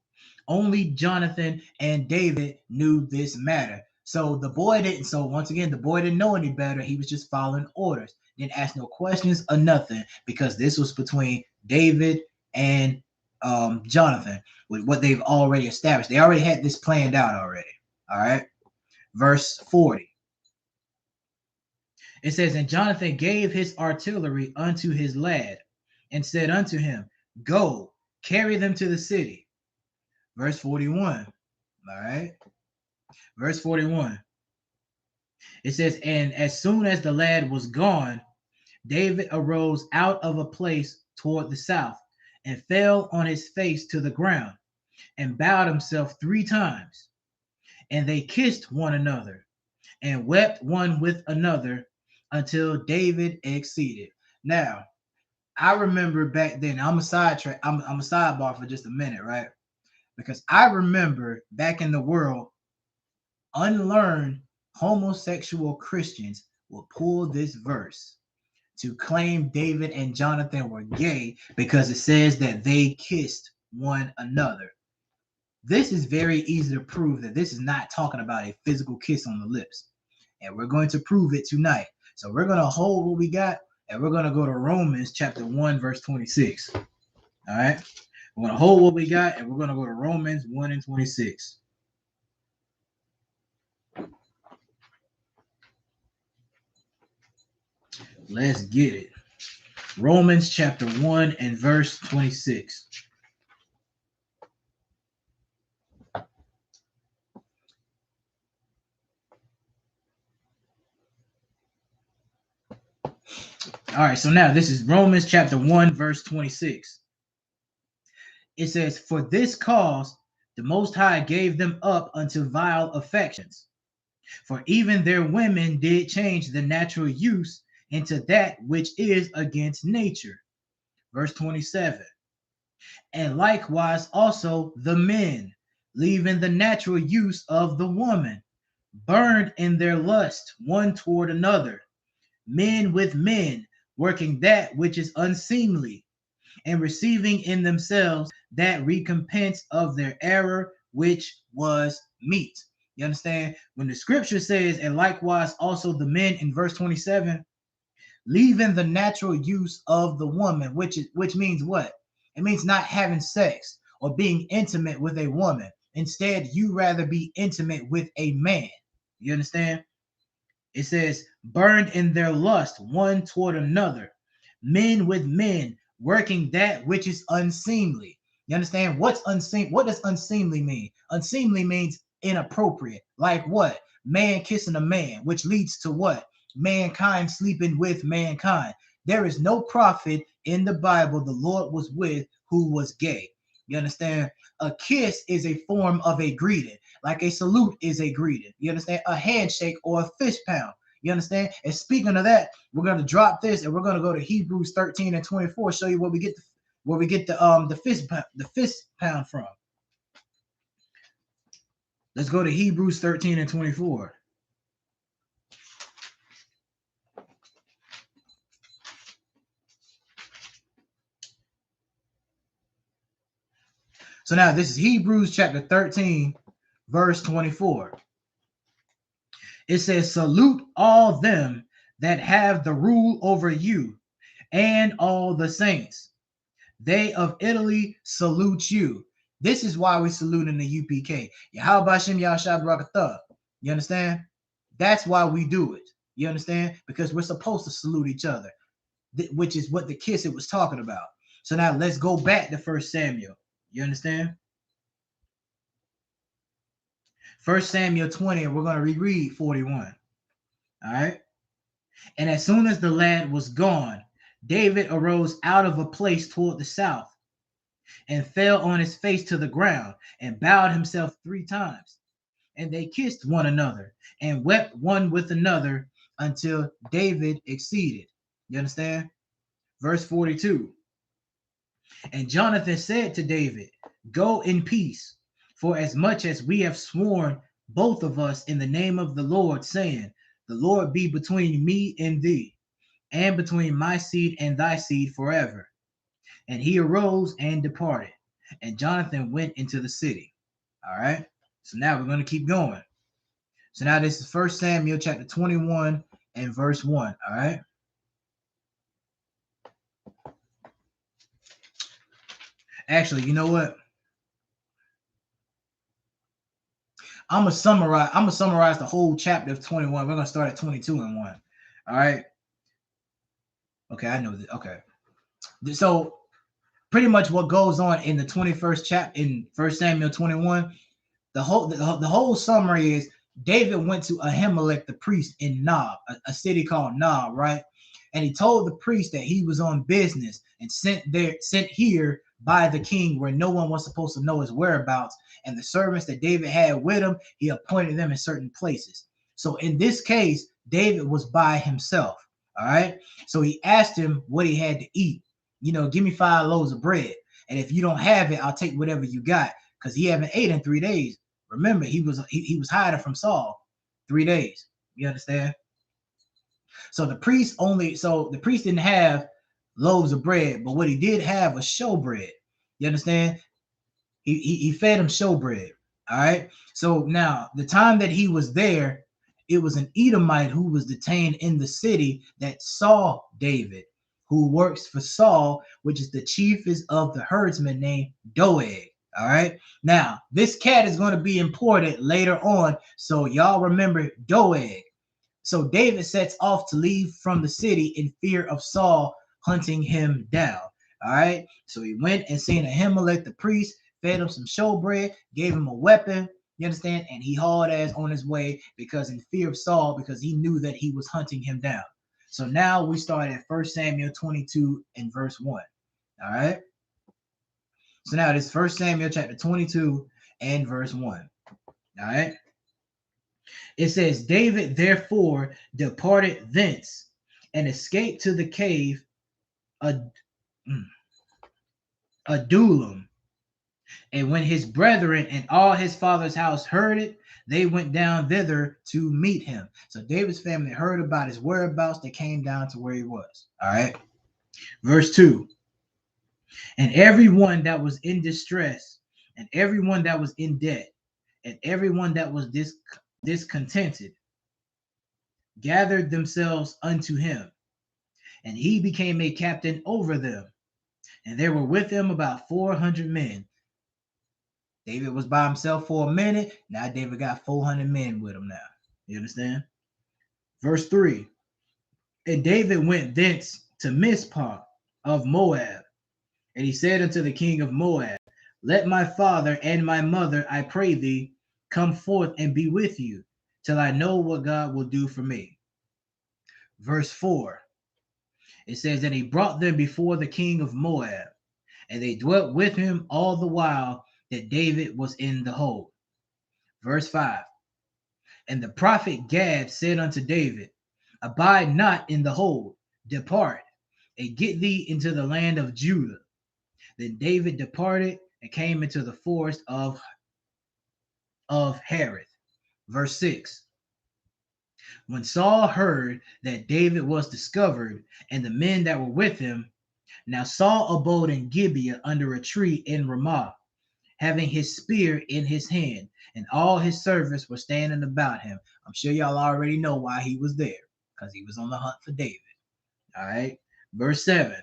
Only Jonathan and David knew this matter. So the boy didn't. So once again, the boy didn't know any better. He was just following orders. Didn't ask no questions or nothing, because this was between David and Jonathan, with what they've already established. They already had this planned out already. All right. Verse 40. It says, and Jonathan gave his artillery unto his lad and said unto him, go, carry them to the city. Verse 41. All right. Verse 41. It says, and as soon as the lad was gone, David arose out of a place toward the south and fell on his face to the ground and bowed himself 3 times. And they kissed one another and wept one with another until David exceeded. Now, I remember back then, I'm a sidebar for just a minute, right? Because I remember back in the world, unlearned homosexual Christians will pull this verse to claim David and Jonathan were gay because it says that they kissed one another. This is very easy to prove that this is not talking about a physical kiss on the lips. And we're going to prove it tonight. So we're going to hold what we got, and we're going to go to Romans chapter 1, verse 26. All right? We're going to hold what we got, and we're going to go to Romans 1 and 26. Let's get it. Romans chapter 1 and verse 26. All right, so now this is Romans chapter 1, verse 26. It says, for this cause the Most High gave them up unto vile affections. For even their women did change the natural use into that which is against nature. Verse 27. And likewise also the men, leaving the natural use of the woman, burned in their lust one toward another, men with men, working that which is unseemly, and receiving in themselves that recompense of their error, which was meat. You understand? When the scripture says, and likewise also the men in verse 27, leaving the natural use of the woman, which means what? It means not having sex or being intimate with a woman. Instead, you rather be intimate with a man. You understand? It says, burned in their lust one toward another, men with men, working that which is unseemly. You understand? What's unseemly? What does unseemly mean? Unseemly means inappropriate. Like what? Man kissing a man, which leads to what? Mankind sleeping with mankind. There is no prophet in the Bible the Lord was with who was gay. You understand? A kiss is a form of a greeting, like a salute is a greeting. You understand? A handshake or a fist pound. You understand? And speaking of that, we're going to drop this and we're going to go to Hebrews 13 and 24, show you where we get the fist pound from. Let's go to Hebrews 13 and 24. So now this is Hebrews chapter 13, verse 24. It says, salute all them that have the rule over you and all the saints. They of Italy salute you. This is why we salute in the UPK. Yahweh Shem Yahshua Barakatah. You understand? That's why we do it. You understand? Because we're supposed to salute each other, which is what the kiss it was talking about. So now let's go back to 1 Samuel. You understand? 1 Samuel 20, and we're going to reread 41. All right. And as soon as the lad was gone, David arose out of a place toward the south and fell on his face to the ground and bowed himself 3 times. And they kissed one another and wept one with another until David exceeded. You understand? Verse 42. And Jonathan said to David, go in peace, for as much as we have sworn both of us in the name of the Lord, saying, the Lord be between me and thee, and between my seed and thy seed forever. And he arose and departed, and Jonathan went into the city. All right. So now we're going to keep going. So now this is 1 Samuel chapter 21 and verse 1. All right. Actually, you know what? I'm gonna summarize the whole chapter of 21. We're gonna start at 22 and 1. All right. Okay, I know that. Okay. So pretty much what goes on in the 21st chapter in 1 Samuel 21, the whole summary is David went to Ahimelech the priest in Nob, a city called Nob, right? And he told the priest that he was on business and sent here by the king where no one was supposed to know his whereabouts. And the servants that David had with him, he appointed them in certain places. So in this case, David was by himself. All right. So he asked him what he had to eat. You know, give me 5 loaves of bread. And if you don't have it, I'll take whatever you got. Because he haven't ate in 3 days. Remember, he was hiding from Saul 3 days. You understand? So the priest didn't have loaves of bread, but what he did have was showbread. You understand? He fed him showbread. All right. So now the time that he was there, it was an Edomite who was detained in the city that saw David, who works for Saul, which is the chiefest of the herdsmen named Doeg. All right. Now, this cat is going to be important later on. So y'all remember Doeg. So David sets off to leave from the city in fear of Saul hunting him down. All right. So he went and seen Ahimelech the priest, fed him some showbread, gave him a weapon. You understand? And he hauled ass on his way because in fear of Saul, because he knew that he was hunting him down. So now we start at 1 Samuel 22 and verse 1. All right. So now this 1 Samuel chapter 22 and verse 1. All right. It says, David therefore departed thence and escaped to the cave Adullam. And when his brethren and all his father's house heard it, they went down thither to meet him. So David's family heard about his whereabouts. They came down to where he was. All right. Verse 2. And everyone that was in distress, and everyone that was in debt, and everyone that was discontented, gathered themselves unto him, and he became a captain over them. And there were with him about 400 men. David was by himself for a minute. Now David got 400 men with him now. You understand? Verse 3. And David went thence to Mizpah of Moab. And he said unto the king of Moab, let my father and my mother, I pray thee, come forth and be with you, till I know what God will do for me. Verse 4. It says that he brought them before the king of Moab, and they dwelt with him all the while that David was in the hold. Verse 5. And the prophet Gad said unto David, abide not in the hold, depart, and get thee into the land of Judah. Then David departed and came into the forest of Hareth. Verse 6. When Saul heard that David was discovered, and the men that were with him, now Saul abode in Gibeah under a tree in Ramah, having his spear in his hand, and all his servants were standing about him. I'm sure y'all already know why he was there, because he was on the hunt for David. All right. Verse 7.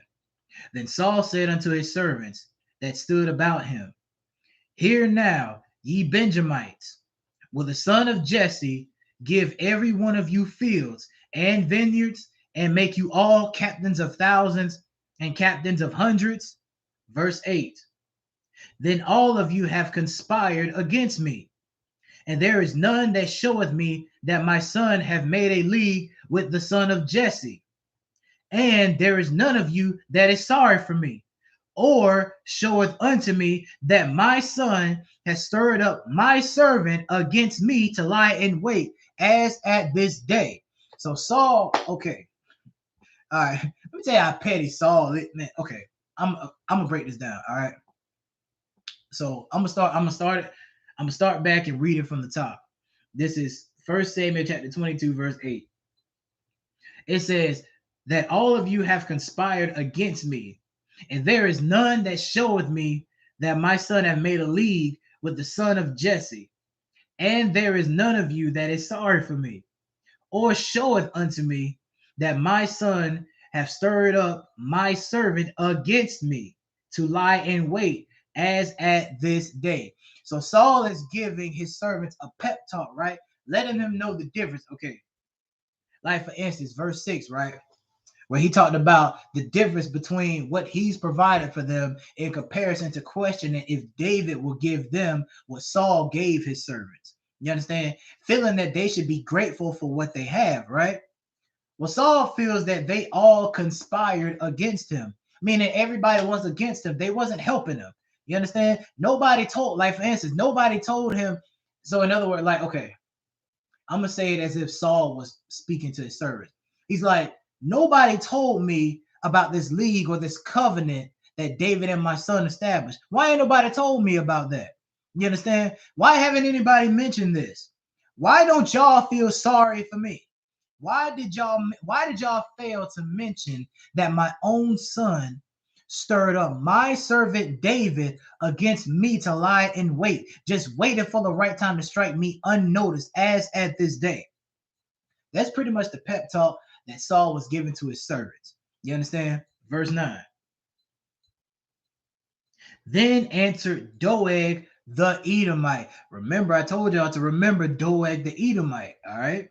Then Saul said unto his servants that stood about him, hear now, ye Benjamites, will the son of Jesse give every one of you fields and vineyards, and make you all captains of thousands and captains of hundreds? Verse 8. Then all of you have conspired against me, and there is none that showeth me that my son have made a league with the son of Jesse. And there is none of you that is sorry for me, or showeth unto me that my son has stirred up my servant against me to lie in wait, as at this day. So Saul, okay, all right. Let me tell you how petty Saul is, man. Okay, I'm gonna break this down. All right. So I'm gonna start back and read it from the top. This is 1 Samuel chapter 22, verse 8. It says that all of you have conspired against me, and there is none that showeth me that my son have made a league with the son of Jesse. And there is none of you that is sorry for me, or showeth unto me that my son have stirred up my servant against me to lie in wait, as at this day. So Saul is giving his servants a pep talk, right? Letting them know the difference. Okay. Like for instance, verse 6, right? Where he talked about the difference between what he's provided for them in comparison to questioning if David will give them what Saul gave his servants. You understand? Feeling that they should be grateful for what they have, right? Well, Saul feels that they all conspired against him, meaning everybody was against him. They wasn't helping him. You understand? Nobody told, like for instance, nobody told him. So in other words, like, okay, I'm gonna say it as if Saul was speaking to his servants. He's like, nobody told me about this league or this covenant that David and my son established. Why ain't nobody told me about that? You understand? Why haven't anybody mentioned this? Why don't y'all feel sorry for me? Why did y'all fail to mention that my own son stirred up my servant David against me to lie in wait, just waiting for the right time to strike me unnoticed, as at this day? That's pretty much the pep talk that Saul was giving to his servants. You understand? Verse 9. Then answered Doeg the Edomite. Remember, I told y'all to remember Doeg the Edomite. All right.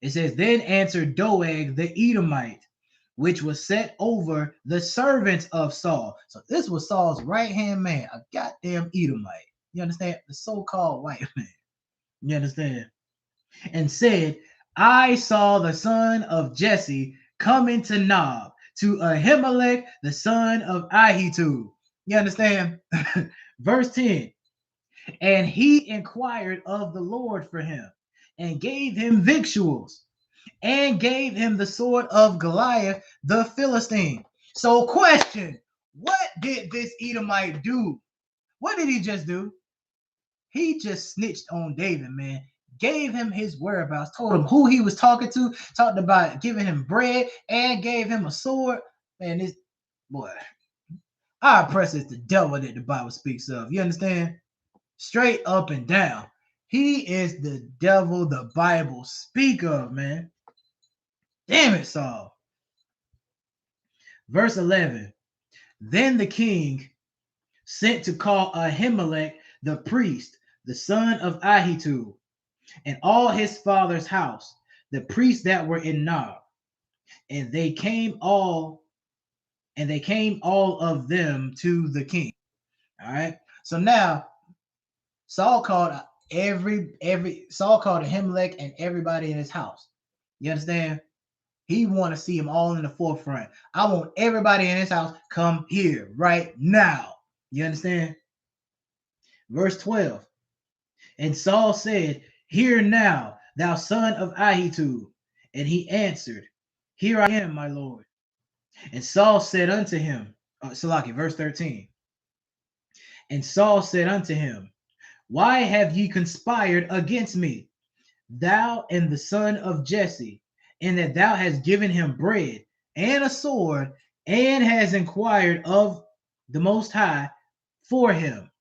It says, then answered Doeg the Edomite, which was set over the servants of Saul. So this was Saul's right-hand man, a goddamn Edomite. You understand? The so-called white man. You understand? And said, I saw the son of Jesse coming to Nob, to Ahimelech, the son of Ahitub. You understand? Verse 10. And he inquired of the Lord for him, and gave him victuals, and gave him the sword of Goliath the Philistine. So question, what did this Edomite do? What did he just do? He just snitched on David, man. Gave him his whereabouts, told him who he was talking to, talked about giving him bread, and gave him a sword. Man, this boy, our oppressor is the devil that the Bible speaks of. You understand? Straight up and down. He is the devil the Bible speak of, man. Damn it, Saul. Verse 11. Then the king sent to call Ahimelech the priest, the son of Ahitub, and all his father's house, the priests that were in Nob. And they came all of them to the king. All right. So now Saul called Saul called Ahimelech and everybody in his house. You understand? He want to see them all in the forefront. I want everybody in his house come here right now. You understand? Verse 12. And Saul said, Hear now, thou son of Ahitub. And he answered, Here I am, my lord. And Saul said unto him, Salaki, verse 13. And Saul said unto him, Why have ye conspired against me, thou and the son of Jesse, in that thou hast given him bread and a sword, and has inquired of the Most High for him,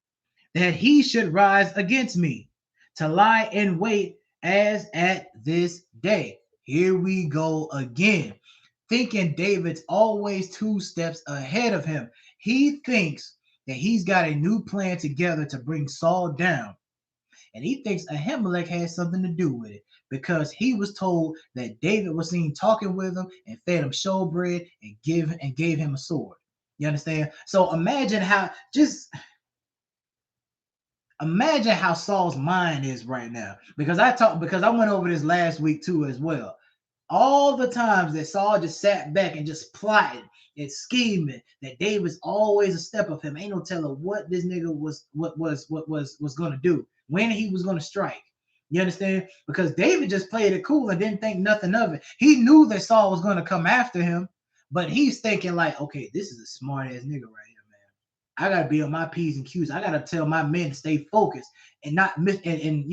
that he should rise against me, to lie in wait as at this day? Here we go again, thinking David's always 2 steps ahead of him. He thinks that he's got a new plan together to bring Saul down. And he thinks Ahimelech has something to do with it, because he was told that David was seen talking with him and fed him showbread and gave him a sword. You understand? So imagine how Saul's mind is right now. Because I went over this last week too as well. All the times that Saul just sat back and just plotted and scheming, that David's always a step of him. Ain't no telling what this nigga was gonna do, when he was gonna strike. You understand? Because David just played it cool and didn't think nothing of it. He knew that Saul was gonna come after him, but he's thinking like, okay, this is a smart ass nigga right here, man. I gotta be on my P's and Q's. I gotta tell my men to stay focused and not miss and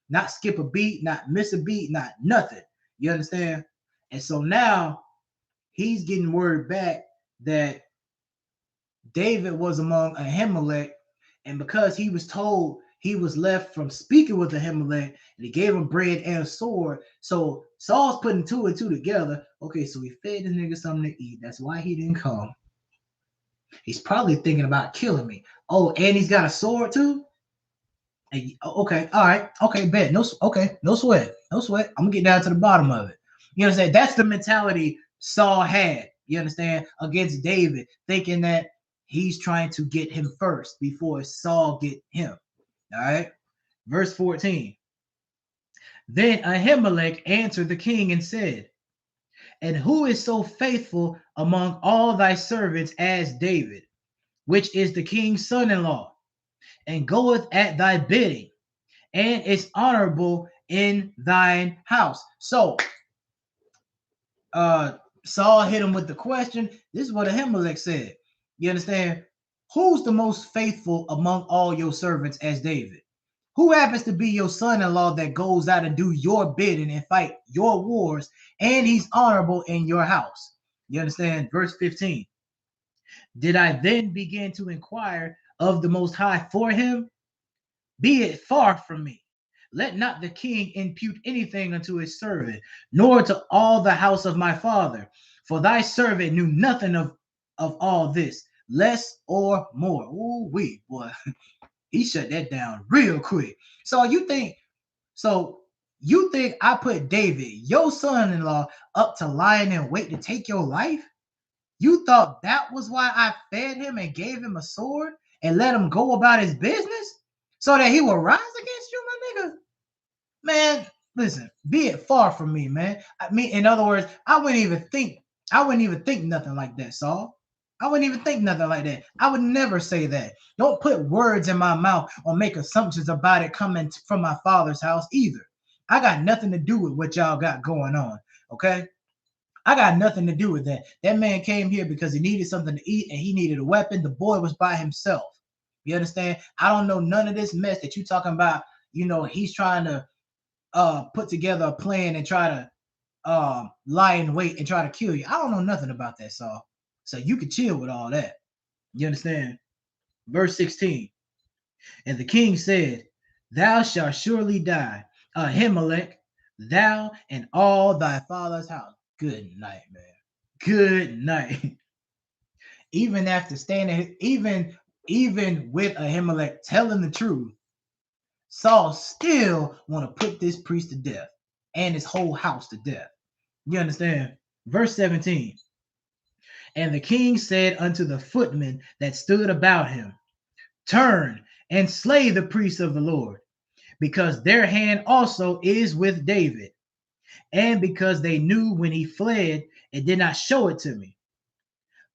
not skip a beat, not miss a beat, not nothing. You understand? And so now he's getting word back that David was among Ahimelech, and because he was told he was left from speaking with Ahimelech, and he gave him bread and a sword. So Saul's putting 2 and 2 together. Okay, so he fed this nigga something to eat. That's why he didn't come. He's probably thinking about killing me. Oh, and he's got a sword too? Okay, all right, okay, bet. No sweat. I'm gonna get down to the bottom of it. You understand? That's the mentality Saul had, you understand, against David, thinking that he's trying to get him first before Saul get him. All right. Verse 14. Then Ahimelech answered the king and said, And who is so faithful among all thy servants as David, which is the king's son-in-law, and goeth at thy bidding, and is honorable in thine house? So Saul hit him with the question. This is what Ahimelech said. You understand? Who's the most faithful among all your servants as David? Who happens to be your son-in-law that goes out and do your bidding and fight your wars, and he's honorable in your house? You understand? Verse 15. Did I then begin to inquire of the Most High for him? Be it far from me. Let not the king impute anything unto his servant, nor to all the house of my father. For thy servant knew nothing of all this, less or more. Ooh, wee, boy. He shut that down real quick. So you think I put David, your son-in-law, up to lying in wait to take your life? You thought that was why I fed him and gave him a sword and let him go about his business so that he will rise against you, my nigga? Man, listen, be it far from me, man. I mean, in other words, I wouldn't even think nothing like that, Saul. I wouldn't even think nothing like that. I would never say that. Don't put words in my mouth or make assumptions about it coming from my father's house either. I got nothing to do with what y'all got going on, okay? I got nothing to do with that. That man came here because he needed something to eat and he needed a weapon. The boy was by himself. You understand? I don't know none of this mess that you talking about. He's trying to put together a plan and try to lie in wait and try to kill you. I don't know nothing about that, Saul. So you can chill with all that. You understand? Verse 16. And the king said, Thou shalt surely die, Ahimelech, thou and all thy father's house. Good night, man. Good night. Even after standing, even even with Ahimelech telling the truth, Saul still want to put this priest to death and his whole house to death. You understand? Verse 17. And the king said unto the footmen that stood about him, turn and slay the priests of the Lord, because their hand also is with David, and because they knew when he fled and did not show it to me.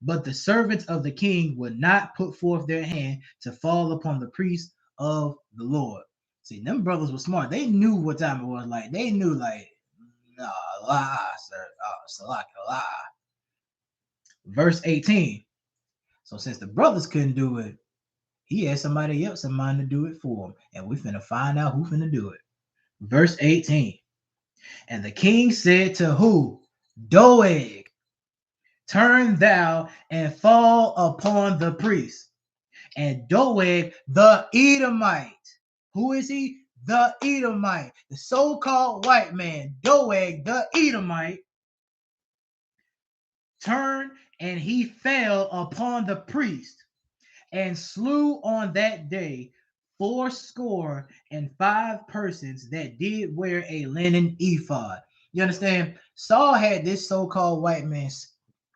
But the servants of the king would not put forth their hand to fall upon the priests of the Lord. See, them brothers were smart. They knew what time it was. Like, they knew, like, nah, lie, sir. Salak, lie. Verse 18. So since the brothers couldn't do it, he had somebody else in mind to do it for him. And we finna find out who finna do it. Verse 18. And the king said to who? Doeg, turn thou and fall upon the priest. And Doeg the Edomite. Who is he? The Edomite. The so-called white man, Doeg the Edomite, turned and he fell upon the priest and slew on that day 75 persons that did wear a linen ephod. You understand? Saul had this so-called white man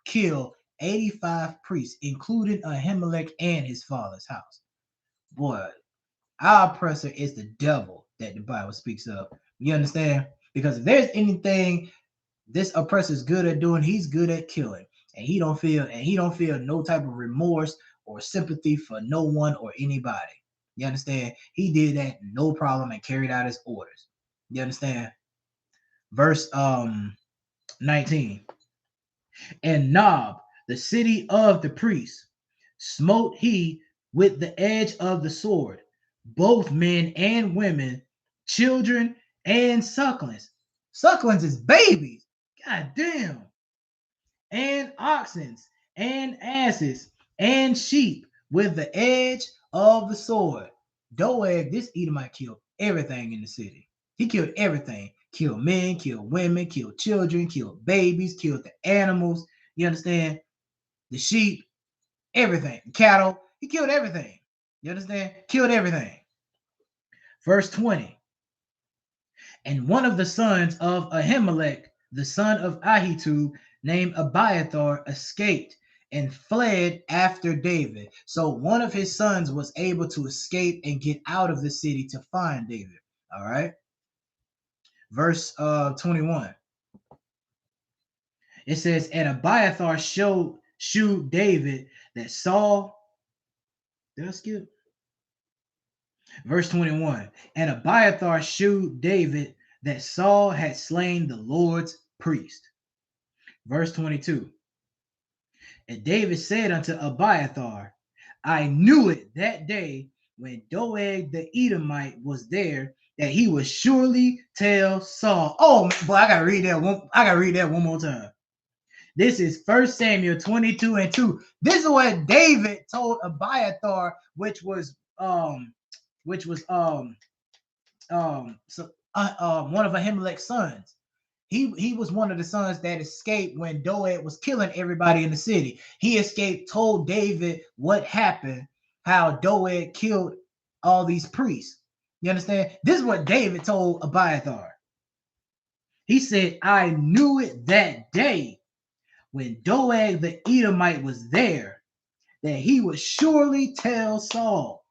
kill 85 priests, including Ahimelech and his father's house. Boy, our oppressor is the devil that the Bible speaks of. You understand? Because if there's anything this oppressor is good at doing, he's good at killing. And he don't feel no type of remorse or sympathy for no one or anybody. You understand? He did that no problem and carried out his orders. You understand? Verse 19. And Nob, the city of the priests, smote he with the edge of the sword, both men and women, children and sucklings. Sucklings is babies. God damn. And oxen and asses and sheep with the edge of the sword. Doeg, this Edomite, killed everything in the city. He killed everything. Killed men, killed women, killed children, killed babies, killed the animals. You understand? The sheep, everything. The cattle. He killed everything. You understand? Killed everything. Verse 20. And one of the sons of Ahimelech, the son of Ahitub, named Abiathar, escaped and fled after David. So one of his sons was able to escape and get out of the city to find David. All right. Verse 21. It says, and Abiathar shewed David that Saul. Did I skip? Verse 21. And Abiathar shewed David that Saul had slain the Lord's priest. Verse 22. And David said unto Abiathar, I knew it that day when Doeg the Edomite was there, that he would surely tell Saul. Oh boy, I gotta read that one more time. This is 1 Samuel 22:2. This is what David told Abiathar, which was one of Ahimelech's sons. He was one of the sons that escaped when Doeg was killing everybody in the city. He escaped, told David what happened, how Doeg killed all these priests. You understand? This is what David told Abiathar. He said, I knew it that day when Doeg the Edomite was there, that he would surely tell Saul,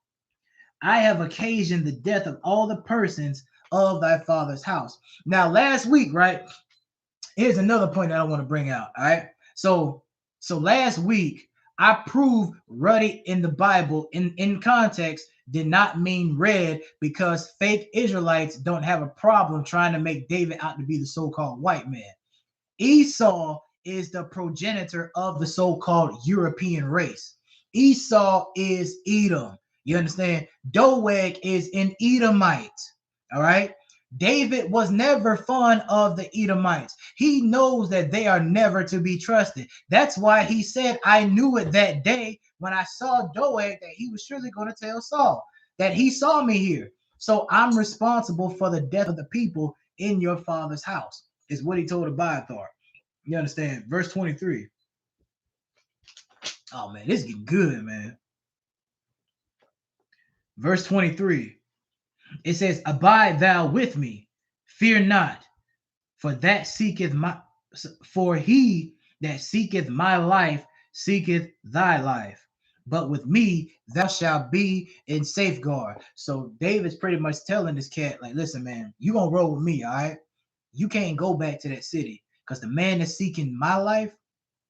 I have occasioned the death of all the persons of thy father's house. Now, last week, right? Here's another point that I want to bring out. All right. So last week, I proved ruddy in the Bible in context did not mean red, because fake Israelites don't have a problem trying to make David out to be the so-called white man. Esau is the progenitor of the so-called European race. Esau is Edom. You understand? Doeg is an Edomite. All right. David was never fond of the Edomites. He knows that they are never to be trusted. That's why he said, I knew it that day when I saw Doeg that he was surely going to tell Saul that he saw me here. So I'm responsible for the death of the people in your father's house, is what he told Abiathar. You understand? Verse 23. Oh, man, this is getting good, man. Verse 23. It says, "Abide thou with me, fear not, for that seeketh my for he that seeketh my life seeketh thy life. But with me thou shalt be in safeguard." So David's pretty much telling this cat, like, listen, man, you gonna roll with me, all right? You can't go back to that city because the man that's seeking my life,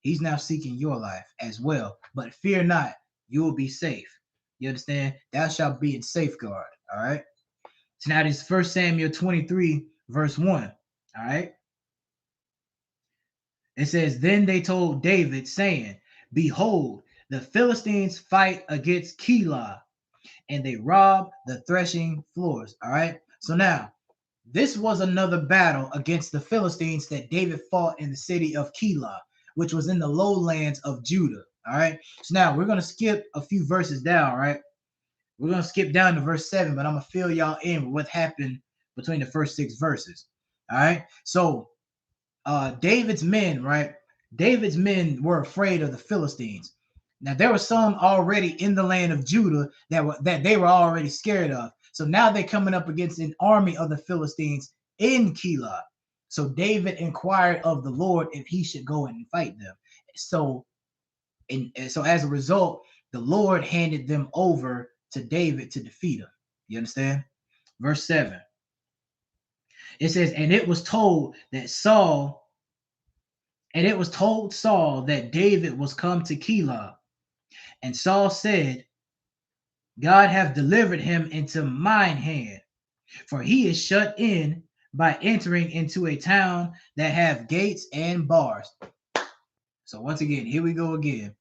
he's now seeking your life as well. But fear not, you will be safe. You understand? Thou shalt be in safeguard. All right. So now this 1 Samuel 23, verse 1. All right. It says, "Then they told David, saying, Behold, the Philistines fight against Keilah, and they rob the threshing floors." All right. So now this was another battle against the Philistines that David fought in the city of Keilah, which was in the lowlands of Judah. All right. So now we're going to skip a few verses down, right? We're going to skip down to verse 7, but I'm going to fill y'all in with what happened between the first 6 verses. All right. So David's men, right? David's men were afraid of the Philistines. Now there were some already in the land of Judah that they were already scared of. So now they're coming up against an army of the Philistines in Keilah. So David inquired of the Lord if he should go and fight them. So so as a result, the Lord handed them over to David to defeat them. You understand? Verse 7. It says, "And it was told Saul that David was come to Keilah. And Saul said, God hath delivered him into mine hand, for he is shut in by entering into a town that have gates and bars." So once again, here we go again.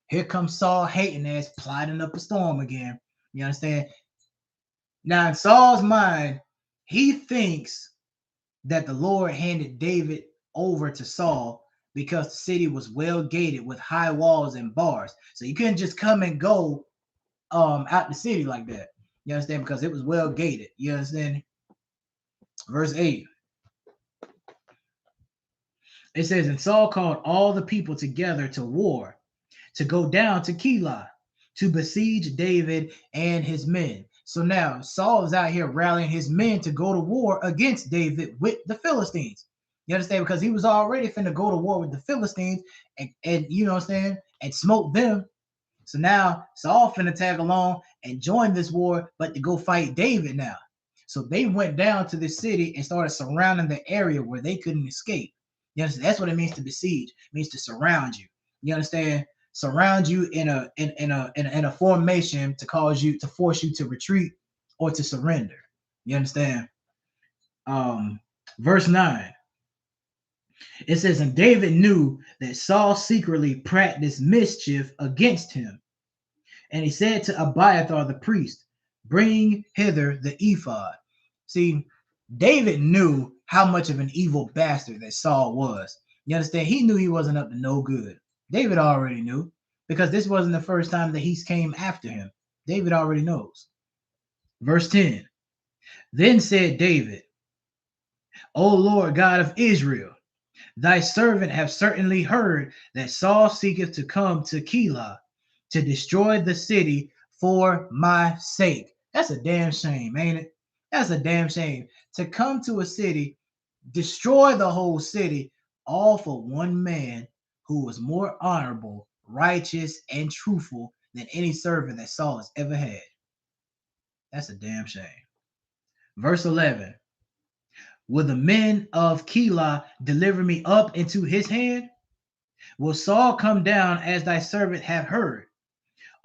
Here comes Saul hating ass plotting up a storm again. You understand? Now in Saul's mind, he thinks that the Lord handed David over to Saul because the city was well gated with high walls and bars. So you couldn't just come and go out the city like that. You understand? Because it was well gated. You understand? Verse 8. It says, "And Saul called all the people together to war, to go down to Keilah, to besiege David and his men." So now Saul is out here rallying his men to go to war against David with the Philistines. You understand? Because he was already finna go to war with the Philistines and you know what I'm saying? And smoke them. So now Saul finna tag along and join this war, but to go fight David now. So they went down to the city and started surrounding the area where they couldn't escape. You understand? That's what it means to besiege. It means to surround you. You understand? Surround you in a formation to force you to retreat or to surrender. You understand? Verse 9. It says, "And David knew that Saul secretly practiced mischief against him. And he said to Abiathar the priest, Bring hither the ephod." See, David knew how much of an evil bastard that Saul was. You understand? He knew he wasn't up to no good. David already knew because this wasn't the first time that he came after him. David already knows. Verse 10. "Then said David, O Lord God of Israel, thy servant have certainly heard that Saul seeketh to come to Keilah to destroy the city for my sake." That's a damn shame, ain't it? That's a damn shame to come to a city, destroy the whole city, all for one man who was more honorable, righteous, and truthful than any servant that Saul has ever had. That's a damn shame. Verse 11. "Will the men of Keilah deliver me up into his hand? Will Saul come down as thy servant have heard?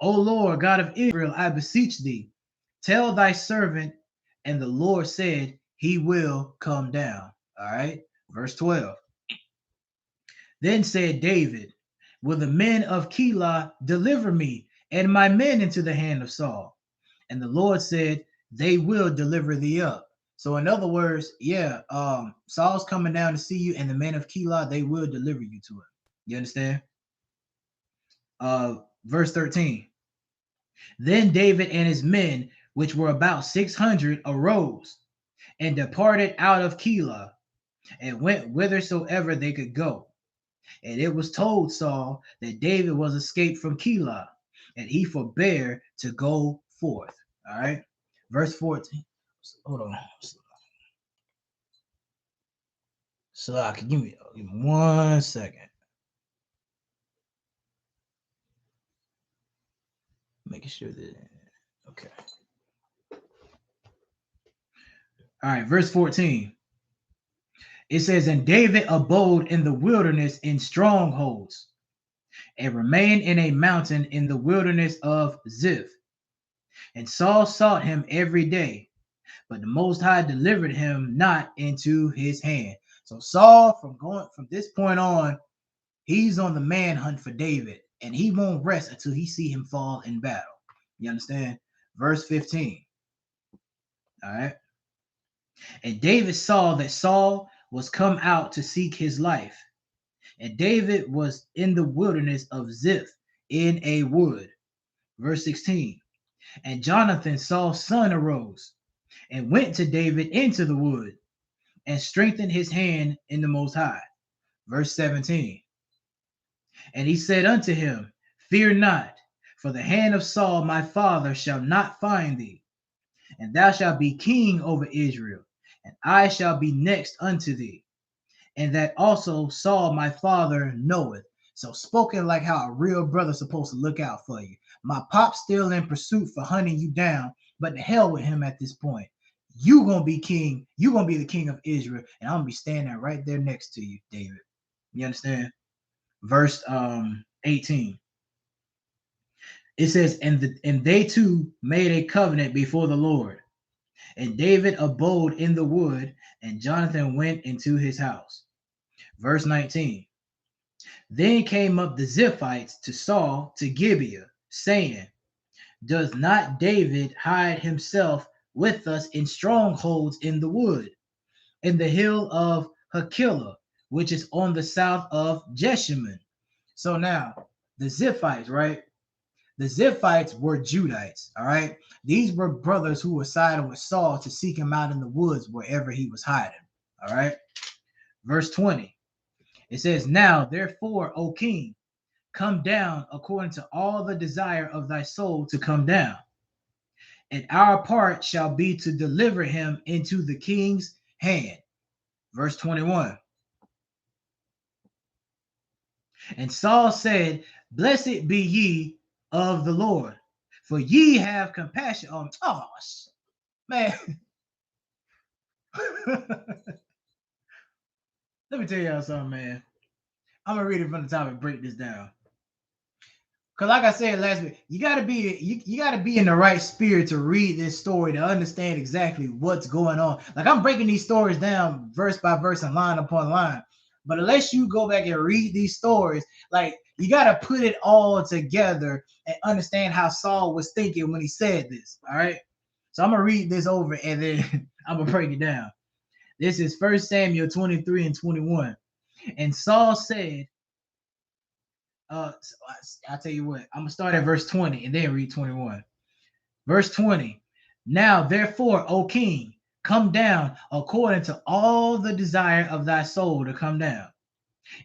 O Lord God of Israel, I beseech thee, tell thy servant." And the Lord said, he will come down. All right. Verse 12. "Then said David, Will the men of Keilah deliver me and my men into the hand of Saul? And the Lord said, They will deliver thee up." So in other words, yeah, Saul's coming down to see you, and the men of Keilah, they will deliver you to him. You understand? Verse 13. "Then David and his men, which were about 600, arose and departed out of Keilah, and went whithersoever they could go. And it was told Saul that David was escaped from Keilah, and he forbare to go forth." All right. Verse 14. Hold on. So I can give me 1 second. Making sure that okay. All right, verse 14. It says, and David abode in the wilderness in strongholds, and remained in a mountain in the wilderness of Ziph. And Saul sought him every day, but the Most High delivered him not into his hand. So Saul, from this point on, he's on the manhunt for David, and he won't rest until he see him fall in battle. You understand? Verse 15. All right. And David saw that Saul was come out to seek his life. And David was in the wilderness of Ziph in a wood. Verse 16. And Jonathan, Saul's son, arose and went to David into the wood and strengthened his hand in the Most High. Verse 17. And he said unto him, fear not, for the hand of Saul my father shall not find thee, and thou shalt be king over Israel, and I shall be next unto thee. And that also Saul my father knoweth. So spoken like how a real brother's supposed to look out for you. My pop's still in pursuit for hunting you down, but the hell with him at this point. You gonna be king. You gonna be the king of Israel, and I'm gonna be standing right there next to you, David. You understand? Verse 18. It says, and they two made a covenant before the Lord. And David abode in the wood, and Jonathan went into his house. Verse 19. Then came up the Ziphites to Saul to Gibeah, saying, does not David hide himself with us in strongholds in the wood, in the hill of Hakilah, which is on the south of Jeshimon? So now, the Ziphites, right? The Ziphites were Judites, all right? These were brothers who were siding with Saul to seek him out in the woods wherever he was hiding, all right? Verse 20. It says, now, therefore, O king, come down according to all the desire of thy soul to come down. And our part shall be to deliver him into the king's hand. Verse 21. And Saul said, blessed be ye of the Lord, for ye have compassion on. Oh, man. Let me tell y'all something, man. I'm gonna read it from the top and break this down. Because like I said last week, you gotta be in the right spirit to read this story to understand exactly what's going on. Like I'm breaking these stories down verse by verse and line upon line. But unless you go back and read these stories, like you gotta put it all together and understand how Saul was thinking when he said this. All right. So I'm gonna read this over and then I'm gonna break it down. This is 1 Samuel 23 and 21. And Saul said, I'll tell you what, I'm gonna start at verse 20 and then read 21. Verse 20. Now, therefore, O king, come down according to all the desire of thy soul to come down.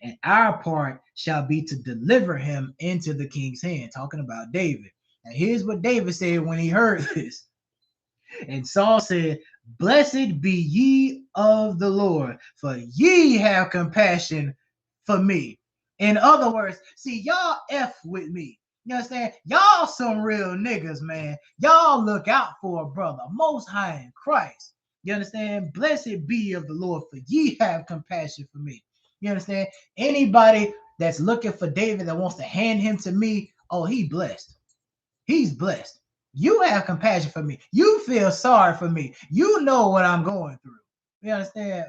And our part shall be to deliver him into the king's hand. Talking about David. And here's what David said when he heard this. And Saul said, blessed be ye of the Lord, for ye have compassion for me. In other words, see, y'all F with me. You understand? Y'all some real niggas, man. Y'all look out for a brother, most high in Christ. You understand? Blessed be of the Lord, for ye have compassion for me. You understand? Anybody that's looking for David that wants to hand him to me, oh, he blessed. He's blessed. You have compassion for me. You feel sorry for me. You know what I'm going through. You understand?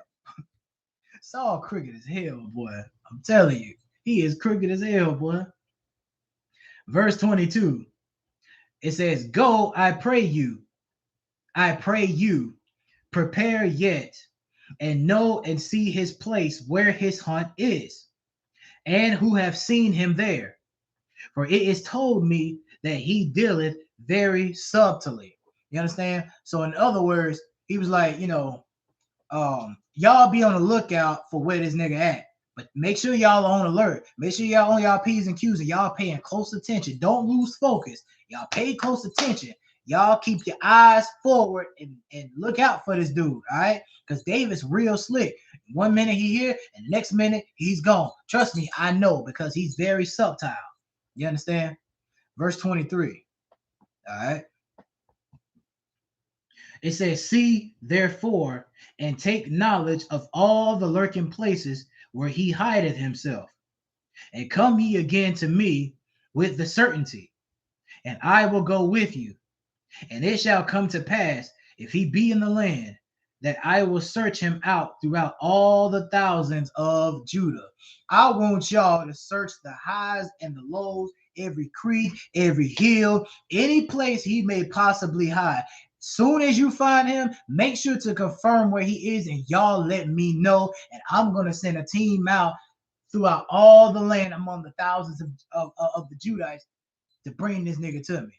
Saul crooked as hell, boy. I'm telling you. He is crooked as hell, boy. Verse 22. It says, go, I pray you, prepare yet, and know and see his place where his hunt is, and who have seen him there. For it is told me that he dealeth very subtly. You understand? So in other words, he was like, y'all be on the lookout for where this nigga at. But make sure y'all are on alert. Make sure y'all on y'all P's and Q's and y'all paying close attention. Don't lose focus. Y'all pay close attention. y'all keep your eyes forward and look out for this dude, all right? Because David's real slick. 1 minute he here, and the next minute he's gone. Trust me, I know, because he's very subtle. You understand? Verse 23, all right? It says, see, therefore, and take knowledge of all the lurking places where he hideth himself, and come ye again to me with the certainty, and I will go with you. And it shall come to pass, if he be in the land, that I will search him out throughout all the thousands of Judah. I want y'all to search the highs and the lows, every creek, every hill, any place he may possibly hide. Soon as you find him, make sure to confirm where he is, and y'all let me know. And I'm going to send a team out throughout all the land among the thousands of the Judites to bring this nigga to me.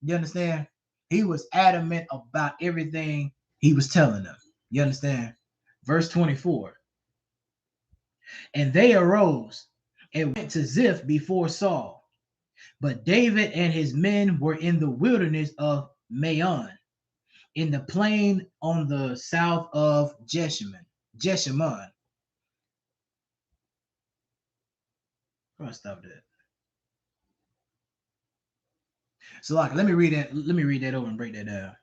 You understand? He was adamant about everything he was telling them. You understand? Verse 24. And they arose and went to Ziph before Saul. But David and his men were in the wilderness of Maon, in the plain on the south of Jeshimon. I'll stop that. So let me read that over and break that down.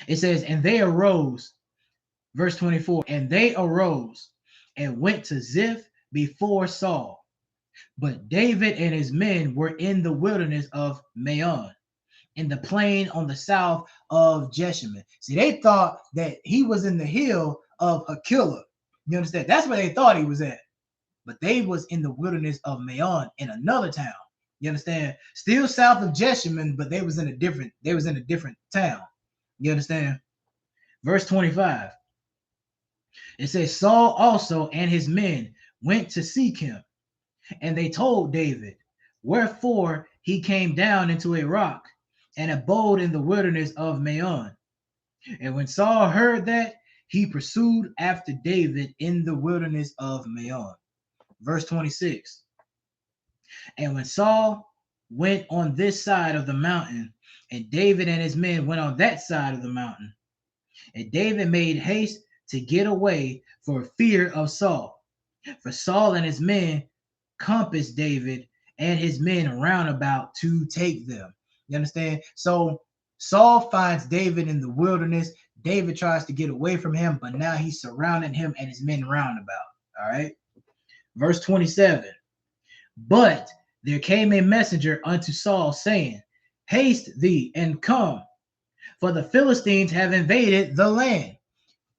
It says, and they arose, verse 24, and they arose and went to Ziph before Saul. But David and his men were in the wilderness of Maon, in the plain on the south of Jeshimon. See, they thought that he was in the hill of Hakila. You understand? That's where they thought he was at. But they was in the wilderness of Maon, in another town. You understand? Still south of Jeshimon, but they was in a different town. You understand? Verse 25. It says, Saul also and his men went to seek him, and they told David, wherefore he came down into a rock and abode in the wilderness of Maon. And when Saul heard that, he pursued after David in the wilderness of Maon. Verse 26. And when Saul went on this side of the mountain, and David and his men went on that side of the mountain, and David made haste to get away for fear of Saul. For Saul and his men compassed David and his men round about to take them. You understand? So Saul finds David in the wilderness. David tries to get away from him, but now he's surrounding him and his men round about. All right. Verse 27. But there came a messenger unto Saul, saying, haste thee and come, for the Philistines have invaded the land.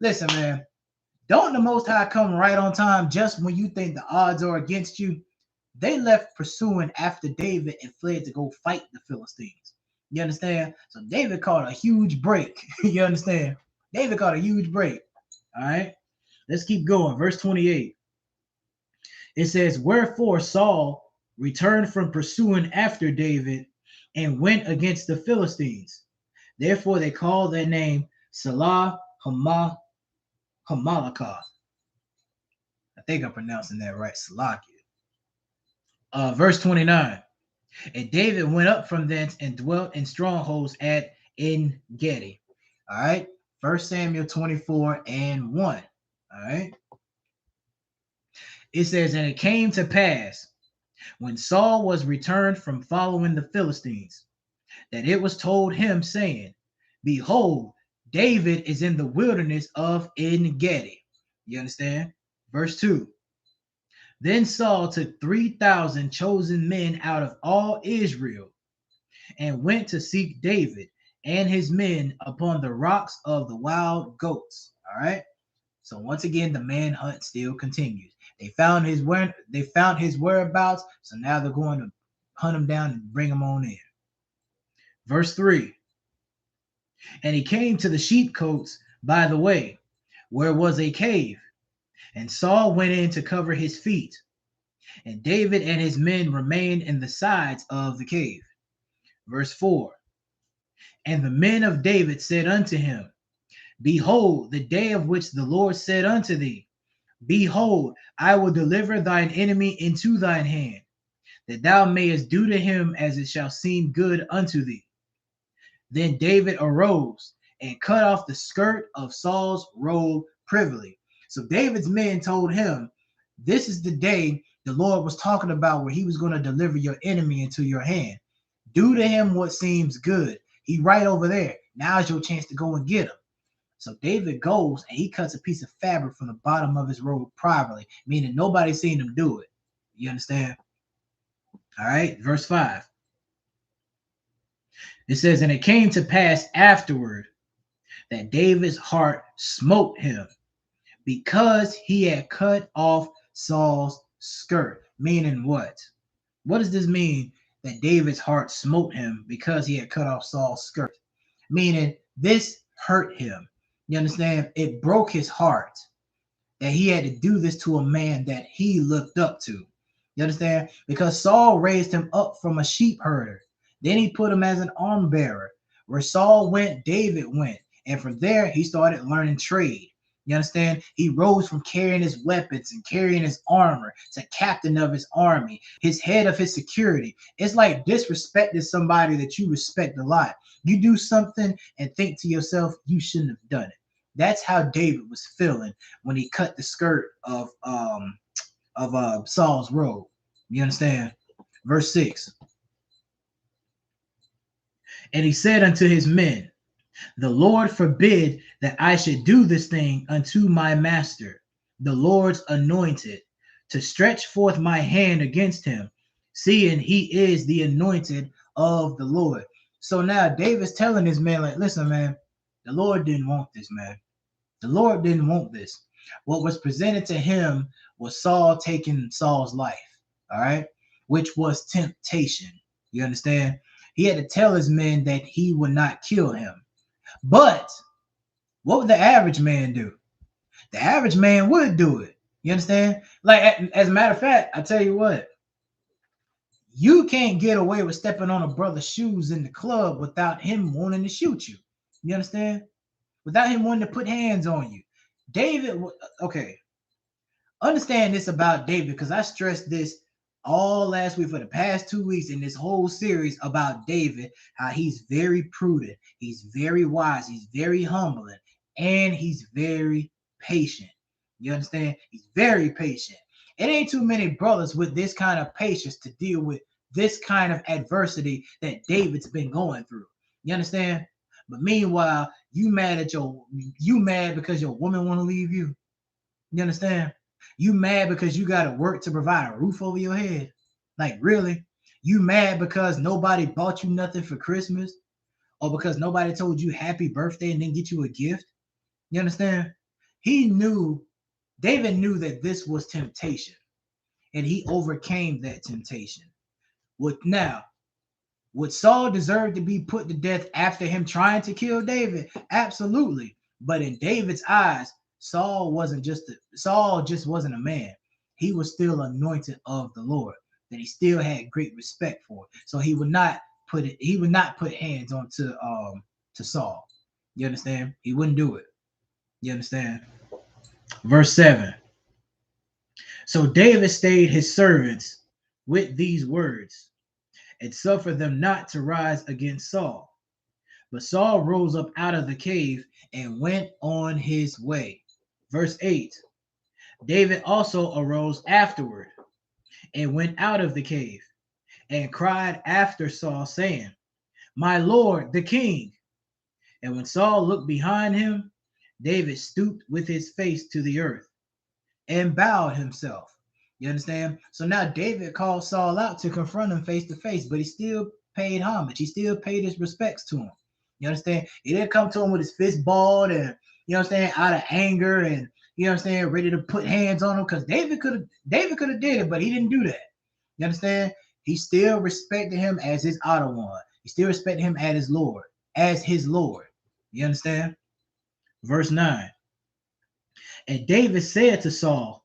Listen, man, don't the Most High come right on time just when you think the odds are against you? They left pursuing after David and fled to go fight the Philistines. You understand? So David caught a huge break. You understand? David caught a huge break. All right. Let's keep going. Verse 28. It says, wherefore Saul returned from pursuing after David and went against the Philistines. Therefore they called their name Salah Hamalekah. I think I'm pronouncing that right. Salakia. Verse 29. And David went up from thence and dwelt in strongholds at En Gedi. All right. 1 Samuel 24 and 1. All right. It says, and it came to pass when Saul was returned from following the Philistines, that it was told him, saying, behold, David is in the wilderness of En Gedi. You understand? Verse 2. Then Saul took 3,000 chosen men out of all Israel and went to seek David and his men upon the rocks of the wild goats. All right. So once again, the manhunt still continues. They found his whereabouts. So now they're going to hunt him down and bring him on in. Verse 3. And he came to the sheepcotes by the way, where was a cave. And Saul went in to cover his feet. And David and his men remained in the sides of the cave. Verse 4. And the men of David said unto him, behold, the day of which the Lord said unto thee, behold, I will deliver thine enemy into thine hand, that thou mayest do to him as it shall seem good unto thee. Then David arose and cut off the skirt of Saul's robe privily. So David's men told him, this is the day the Lord was talking about where he was going to deliver your enemy into your hand. Do to him what seems good. He right over there. Now's your chance to go and get him. So David goes and he cuts a piece of fabric from the bottom of his robe privately, meaning nobody's seen him do it. You understand? All right, verse 5. It says, and it came to pass afterward that David's heart smote him because he had cut off Saul's skirt. Meaning what? What does this mean that David's heart smote him because he had cut off Saul's skirt? Meaning this hurt him. You understand? It broke his heart that he had to do this to a man that he looked up to. You understand? Because Saul raised him up from a sheep herder. Then he put him as an arm bearer. Where Saul went, David went. And from there, he started learning trade. You understand? He rose from carrying his weapons and carrying his armor to captain of his army, his head of his security. It's like disrespecting somebody that you respect a lot. You do something and think to yourself, you shouldn't have done it. That's how David was feeling when he cut the skirt of Saul's robe. You understand? Verse 6. And he said unto his men, the Lord forbid that I should do this thing unto my master, the Lord's anointed, to stretch forth my hand against him, seeing he is the anointed of the Lord. So now David's telling his man, like, listen, man, the Lord didn't want this, man. The Lord didn't want this. What was presented to him was Saul taking Saul's life, all right, which was temptation. You understand? He had to tell his men that he would not kill him. But what would the average man do? The average man would do it. You understand? Like, as a matter of fact, I tell you what, you can't get away with stepping on a brother's shoes in the club without him wanting to shoot you. You understand? Without him wanting to put hands on you. David, okay, understand this about David, because I stressed this all last week for the past 2 weeks in this whole series about David, how he's very prudent, he's very wise, he's very humbling, and he's very patient. You understand? He's very patient. It ain't too many brothers with this kind of patience to deal with this kind of adversity that David's been going through. You understand? But meanwhile, you mad because your woman want to leave you. You understand? You mad because you got to work to provide a roof over your head. Like, really? You mad because nobody bought you nothing for Christmas? Or because nobody told you happy birthday and didn't get you a gift? You understand? David knew that this was temptation. And he overcame that temptation. Would Saul deserve to be put to death after him trying to kill David? Absolutely. But in David's eyes, Saul just wasn't a man. He was still anointed of the Lord, that he still had great respect for. So he would not put hands on to Saul. You understand? He wouldn't do it. You understand? Verse 7. So David stayed his servants with these words, and suffered them not to rise against Saul. But Saul rose up out of the cave and went on his way. Verse 8. David also arose afterward and went out of the cave and cried after Saul, saying, my Lord, the king. And when Saul looked behind him, David stooped with his face to the earth and bowed himself. You understand? So now David called Saul out to confront him face to face, but he still paid homage. He still paid his respects to him. You understand? He didn't come to him with his fist balled and, you know what I'm saying, out of anger and, you know what I'm saying, ready to put hands on him, because David could have did it, but he didn't do that. You understand? He still respected him as his Ottawa. He still respected him as his Lord. You understand? Verse 9. And David said to Saul,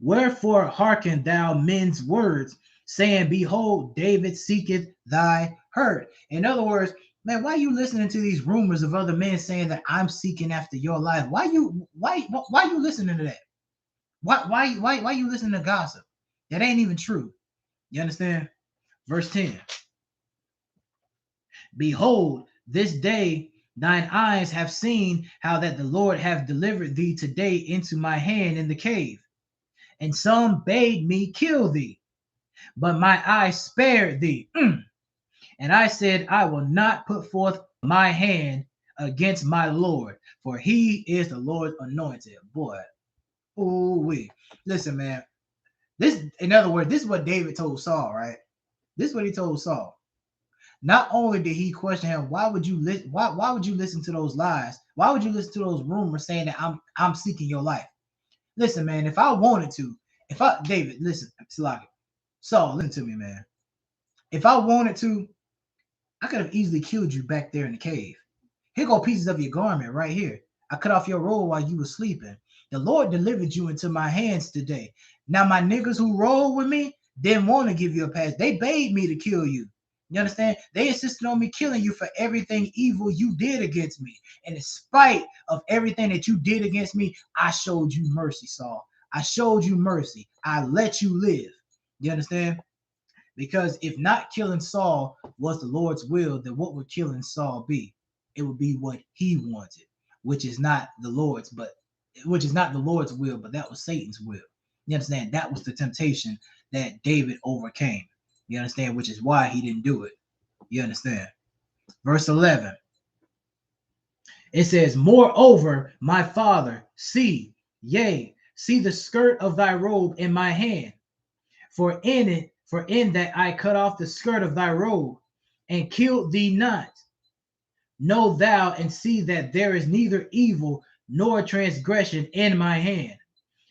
wherefore hearken thou men's words, saying, behold, David seeketh thy hurt. In other words, man, why are you listening to these rumors of other men saying that I'm seeking after your life? Why you listening to that? Why you listening to gossip? That ain't even true. You understand? Verse 10. Behold, This day thine eyes have seen how that the Lord hath delivered thee today into my hand in the cave. And some bade me kill thee, but my eye spared thee. And I said, I will not put forth my hand against my Lord, for he is the Lord's anointed. Boy, ooh wee. Listen, man. This, in other words, this is what David told Saul, right? This is what he told Saul. Not only did he question him, why would you listen? Why would you listen to those lies? Why would you listen to those rumors saying that I'm seeking your life? Listen, man. If I wanted to, David, listen, Salaki, Saul, listen to me, man. If I wanted to, I could have easily killed you back there in the cave. Here go pieces of your garment right here. I cut off your robe while you were sleeping. The Lord delivered you into my hands today. Now my niggas who rolled with me didn't want to give you a pass. They bade me to kill you. You understand? They insisted on me killing you for everything evil you did against me. And in spite of everything that you did against me, I showed you mercy, Saul. I showed you mercy. I let you live. You understand? Because if not killing Saul was the Lord's will, then what would killing Saul be? It would be what he wanted, which is not the Lord's will, but that was Satan's will. You understand? That was the temptation that David overcame. You understand? Which is why he didn't do it. You understand? Verse 11. It says, moreover, my father, see the skirt of thy robe in my hand. For in that I cut off the skirt of thy robe and killed thee not. Know thou and see that there is neither evil nor transgression in my hand,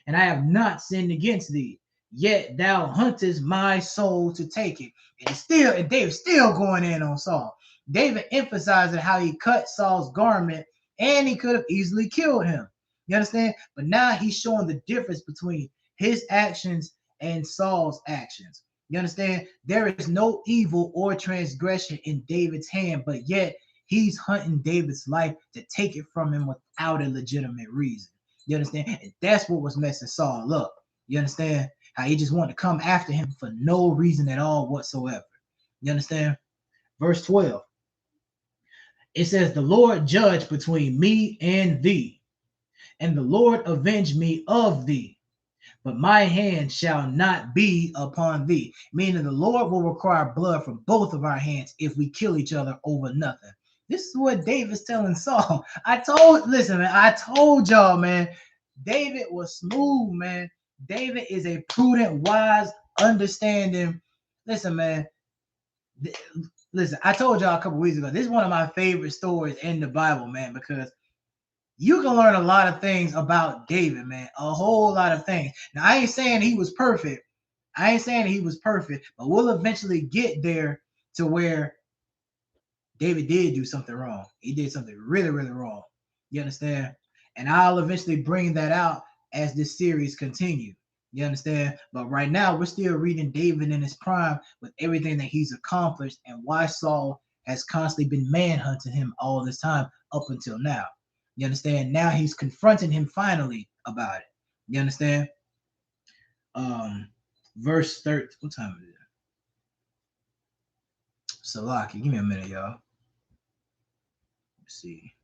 and I have not sinned against thee. Yet thou huntest my soul to take it. And David's still going in on Saul. David emphasizing how he cut Saul's garment and he could have easily killed him. You understand? But now he's showing the difference between his actions and Saul's actions. You understand? There is no evil or transgression in David's hand, but yet he's hunting David's life to take it from him without a legitimate reason. You understand? And that's what was messing Saul up. You understand? How he just wanted to come after him for no reason at all whatsoever. You understand? Verse 12. It says, the Lord judge between me and thee, and the Lord avenge me of thee. But my hand shall not be upon thee. Meaning the Lord will require blood from both of our hands if we kill each other over nothing. This is what David's telling Saul. I told y'all, man. David was smooth, man. David is a prudent, wise, understanding. Listen, man. Listen, I told y'all a couple weeks ago, this is one of my favorite stories in the Bible, man, because you can learn a lot of things about David, man. A whole lot of things. Now, I ain't saying he was perfect. But we'll eventually get there to where David did do something wrong. He did something really, really wrong. You understand? And I'll eventually bring that out as this series continues. You understand? But right now, we're still reading David in his prime with everything that he's accomplished and why Saul has constantly been manhunting him all this time up until now. You understand? Now he's confronting him finally about it. You understand? Verse 13. What time is it? Salaki, give me a minute, y'all. Let's see.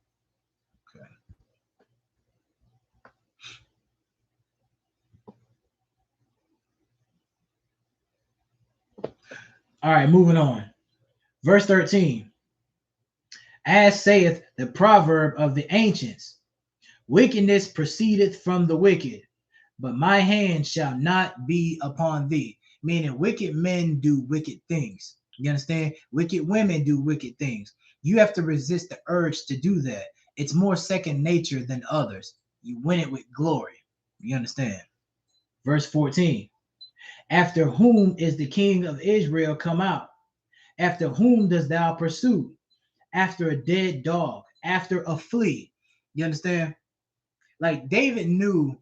Okay. All right, moving on. Verse 13. As saith the proverb of the ancients, wickedness proceedeth from the wicked, but my hand shall not be upon thee. Meaning wicked men do wicked things. You understand? Wicked women do wicked things. You have to resist the urge to do that. It's more second nature than others. You win it with glory. You understand? Verse 14. After whom is the king of Israel come out? After whom dost thou pursue? After a dead dog, after a flea. You understand? Like David knew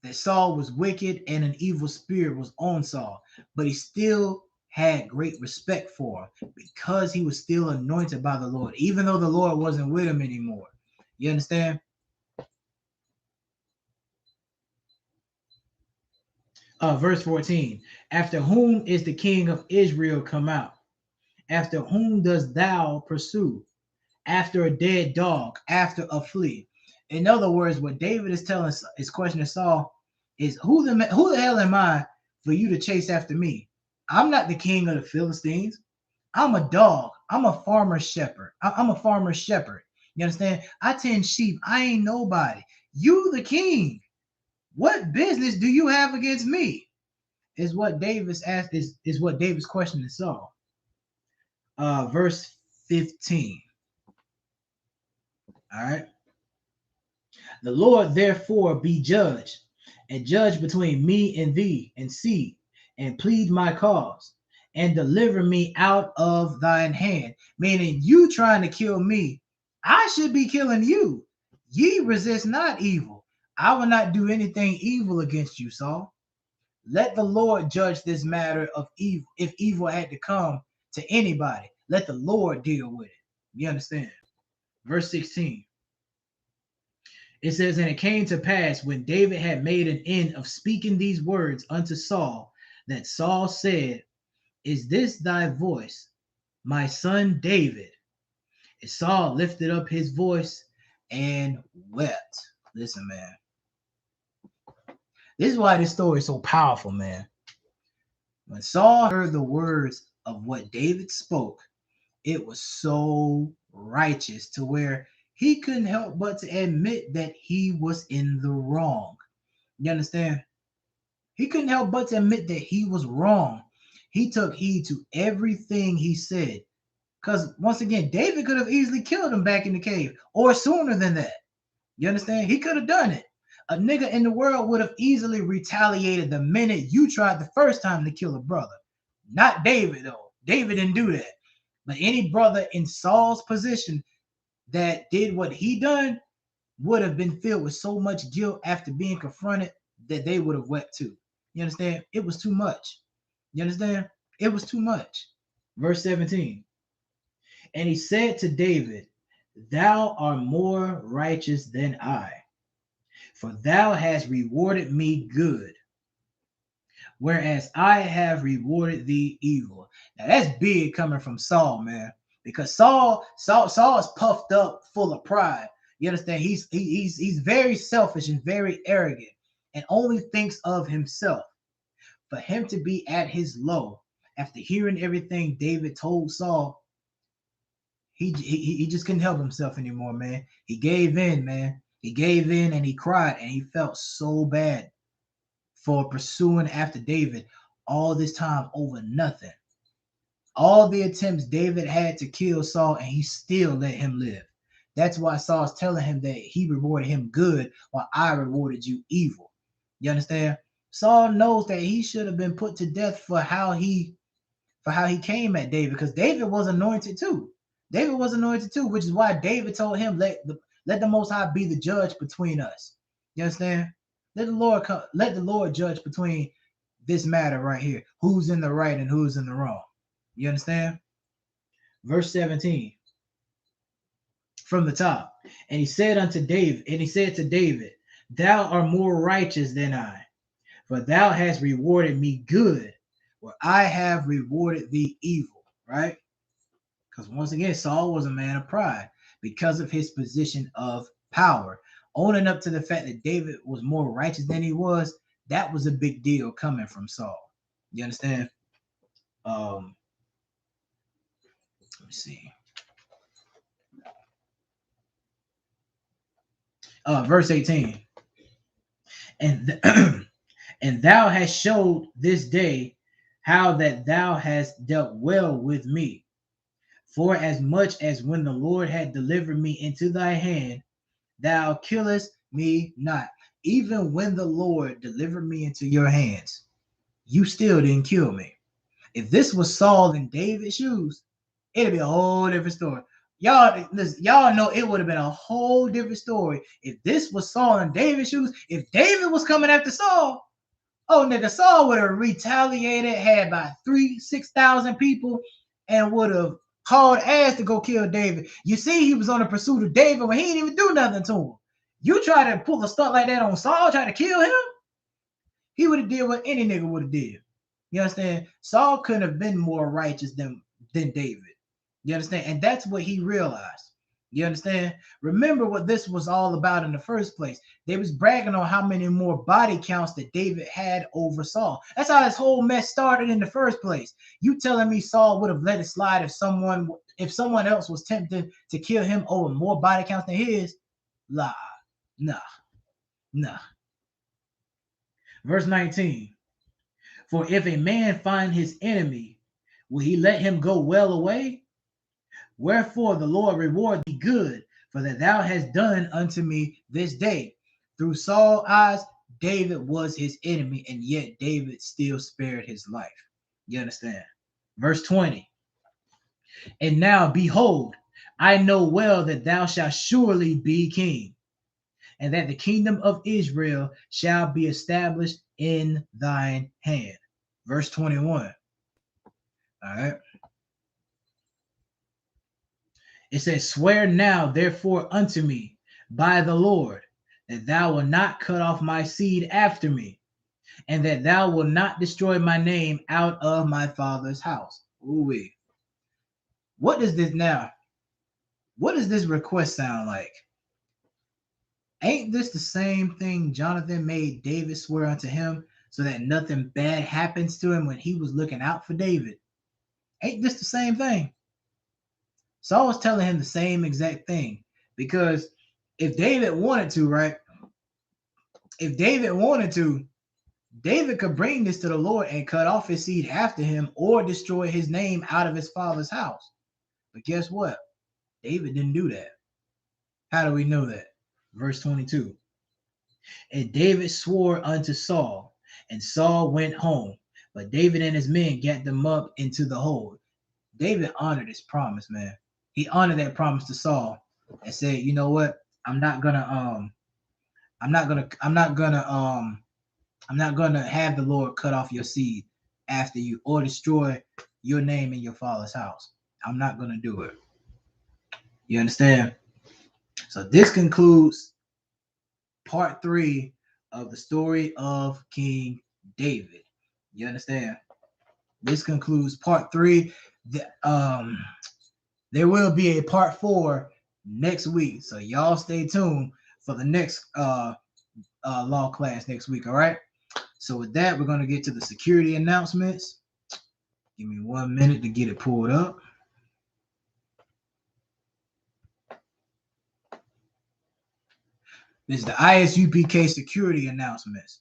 that Saul was wicked and an evil spirit was on Saul, but he still had great respect for him because he was still anointed by the Lord, even though the Lord wasn't with him anymore. You understand? Verse 14. After whom is the king of Israel come out? After whom dost thou pursue? after a dead dog, after a flea. In other words, what David is telling, is questioning Saul, is who the hell am I for you to chase after me? I'm not the king of the Philistines. I'm a dog. I'm a farmer shepherd. I'm a farmer shepherd. You understand? I tend sheep. I ain't nobody. You the king. What business do you have against me? Is what David's asked, is what David's questioning Saul. Verse 15. All right. The Lord therefore be judge, and judge between me and thee, and see, and plead my cause, and deliver me out of thine hand. Meaning, you trying to kill me, I should be killing you. Ye resist not evil. I will not do anything evil against you, Saul. Let the Lord judge this matter of evil. If evil had to come to anybody, let the Lord deal with it. You understand? Verse 16. It says, and it came to pass when David had made an end of speaking these words unto Saul, that Saul said, is this thy voice, my son David? And Saul lifted up his voice and wept. Listen, man. This is why this story is so powerful, man. When Saul heard the words of what David spoke, it was so righteous to where he couldn't help but to admit that he was in the wrong. You understand? He couldn't help but to admit that he was wrong. He took heed to everything he said. Because once again, David could have easily killed him back in the cave, or sooner than that. You understand? He could have done it. A nigga in the world would have easily retaliated the minute you tried the first time to kill a brother. Not David, though. David didn't do that. But any brother in Saul's position that did what he done would have been filled with so much guilt after being confronted that they would have wept too. You understand? It was too much. You understand? It was too much. Verse 17. And he said to David, thou art more righteous than I, for thou hast rewarded me good, whereas I have rewarded thee evil. Now that's big coming from Saul, man, because Saul is puffed up, full of pride. You understand? He's very selfish and very arrogant, and only thinks of himself. For him to be at his low after hearing everything David told Saul, he just couldn't help himself anymore, man. He gave in, man. He gave in and he cried, and he felt so bad for pursuing after David all this time over nothing. All the attempts David had to kill Saul, and he still let him live. That's why Saul's telling him that he rewarded him good while I rewarded you evil. You understand? Saul knows that he should have been put to death for how he came at David, because David was anointed too. David was anointed too, which is why David told him, let the Most High be the judge between us. You understand? Let the Lord judge between this matter right here. Who's in the right and who's in the wrong. You understand? Verse 17. From the top. And he said to David, thou art more righteous than I, for thou hast rewarded me good, where I have rewarded thee evil. Right? Because once again, Saul was a man of pride because of his position of power. Owning up to the fact that David was more righteous than he was, that was a big deal coming from Saul. You understand? Let me see. Verse 18. And and thou hast showed this day how that thou hast dealt well with me. For as much as when the Lord had delivered me into thy hand, thou killest me not. Even when the Lord delivered me into your hands, you still didn't kill me. If this was Saul in David's shoes, it'd be a whole different story. Y'all, listen, y'all know it would have been a whole different story if this was Saul in David's shoes. If David was coming after Saul, oh nigga, Saul would have retaliated, had about 6,000 people, and would have hauled ass to go kill David. You see, he was on the pursuit of David when he didn't even do nothing to him. You try to pull a stunt like that on Saul, try to kill him, he would have did what any nigga would have did. You understand? Saul couldn't have been more righteous than David. You understand? And that's what he realized. You understand? Remember what this was all about in the first place. They was bragging on how many more body counts that David had over Saul. That's how this whole mess started in the first place. You telling me Saul would have let it slide if someone else was tempted to kill him over more body counts than his? Lie. Nah. Nah. Verse 19. For if a man find his enemy, will he let him go well away? Wherefore the Lord reward thee good, for that thou hast done unto me this day. Through Saul's eyes, David was his enemy, and yet David still spared his life. You understand? Verse 20. And now, behold, I know well that thou shalt surely be king, and that the kingdom of Israel shall be established in thine hand. Verse 21. All right. It says, swear now, therefore, unto me by the Lord, that thou wilt not cut off my seed after me, and that thou wilt not destroy my name out of my father's house. Ooh-wee. What does this now? What does this request sound like? Ain't this the same thing Jonathan made David swear unto him so that nothing bad happens to him when he was looking out for David? Ain't this the same thing? Saul was telling him the same exact thing, because if David wanted to, right? If David wanted to, David could bring this to the Lord and cut off his seed after him or destroy his name out of his father's house. But guess what? David didn't do that. How do we know that? Verse 22. And David swore unto Saul, and Saul went home, but David and his men got them up into the hold. David honored his promise, man. He honored that promise to Saul and said, you know what? I'm not gonna have the Lord cut off your seed after you or destroy your name in your father's house. I'm not gonna do it. You understand? So this concludes part 3 of the story of King David. You understand? This concludes part 3. There will be a part 4 next week, so y'all stay tuned for the next law class next week. All right. So with that, we're going to get to the security announcements. Give me 1 minute to get it pulled up. This is the ISUPK security announcements.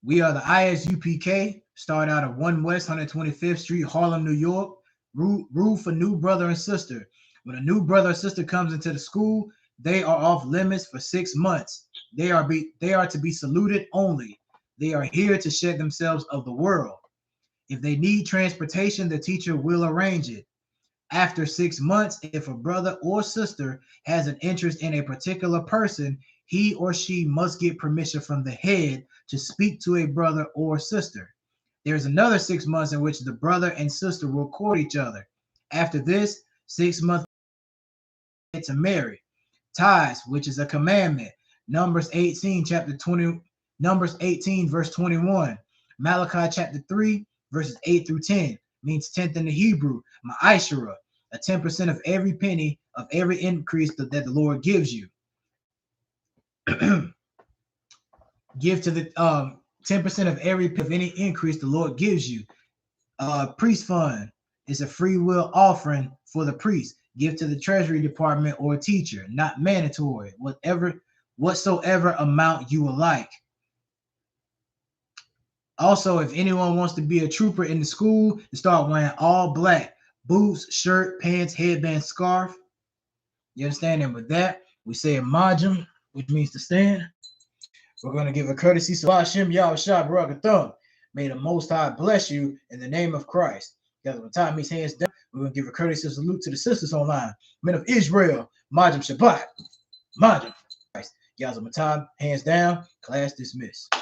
We are the ISUPK, start out of 1 West 125th Street, Harlem, New York. Rule for new brother and sister. When a new brother or sister comes into the school, they are off limits for 6 months. They are to be saluted only. They are here to shed themselves of the world. If they need transportation, the teacher will arrange it. After 6 months, if a brother or sister has an interest in a particular person, he or she must get permission from the head to speak to a brother or sister. There's another 6 months in which the brother and sister will court each other. After this 6 months to marry. Tithes, which is a commandment. Numbers 18, verse 21. Malachi chapter 3, verses 8 through 10, means tenth in the Hebrew. Ma'ashara, a 10% of every penny of every increase that the Lord gives you. Give to the 10% of any increase the Lord gives you. Priest fund is a free will offering for the priest. Give to the treasury department or teacher, not mandatory. Whatsoever amount you would like. Also, if anyone wants to be a trooper in the school, to start wearing all black: boots, shirt, pants, headband, scarf. You understand? And with that, we say a majum, which means to stand. We're going to give a courtesy to Hashem Yahushua Baruch Thumb. May the Most High bless you in the name of Christ. Because when time meets hands down, we're going to give a courtesy salute to the sisters online. Men of Israel, Majum Shabbat, Majum Christ. Yazam time, hands down, class dismissed.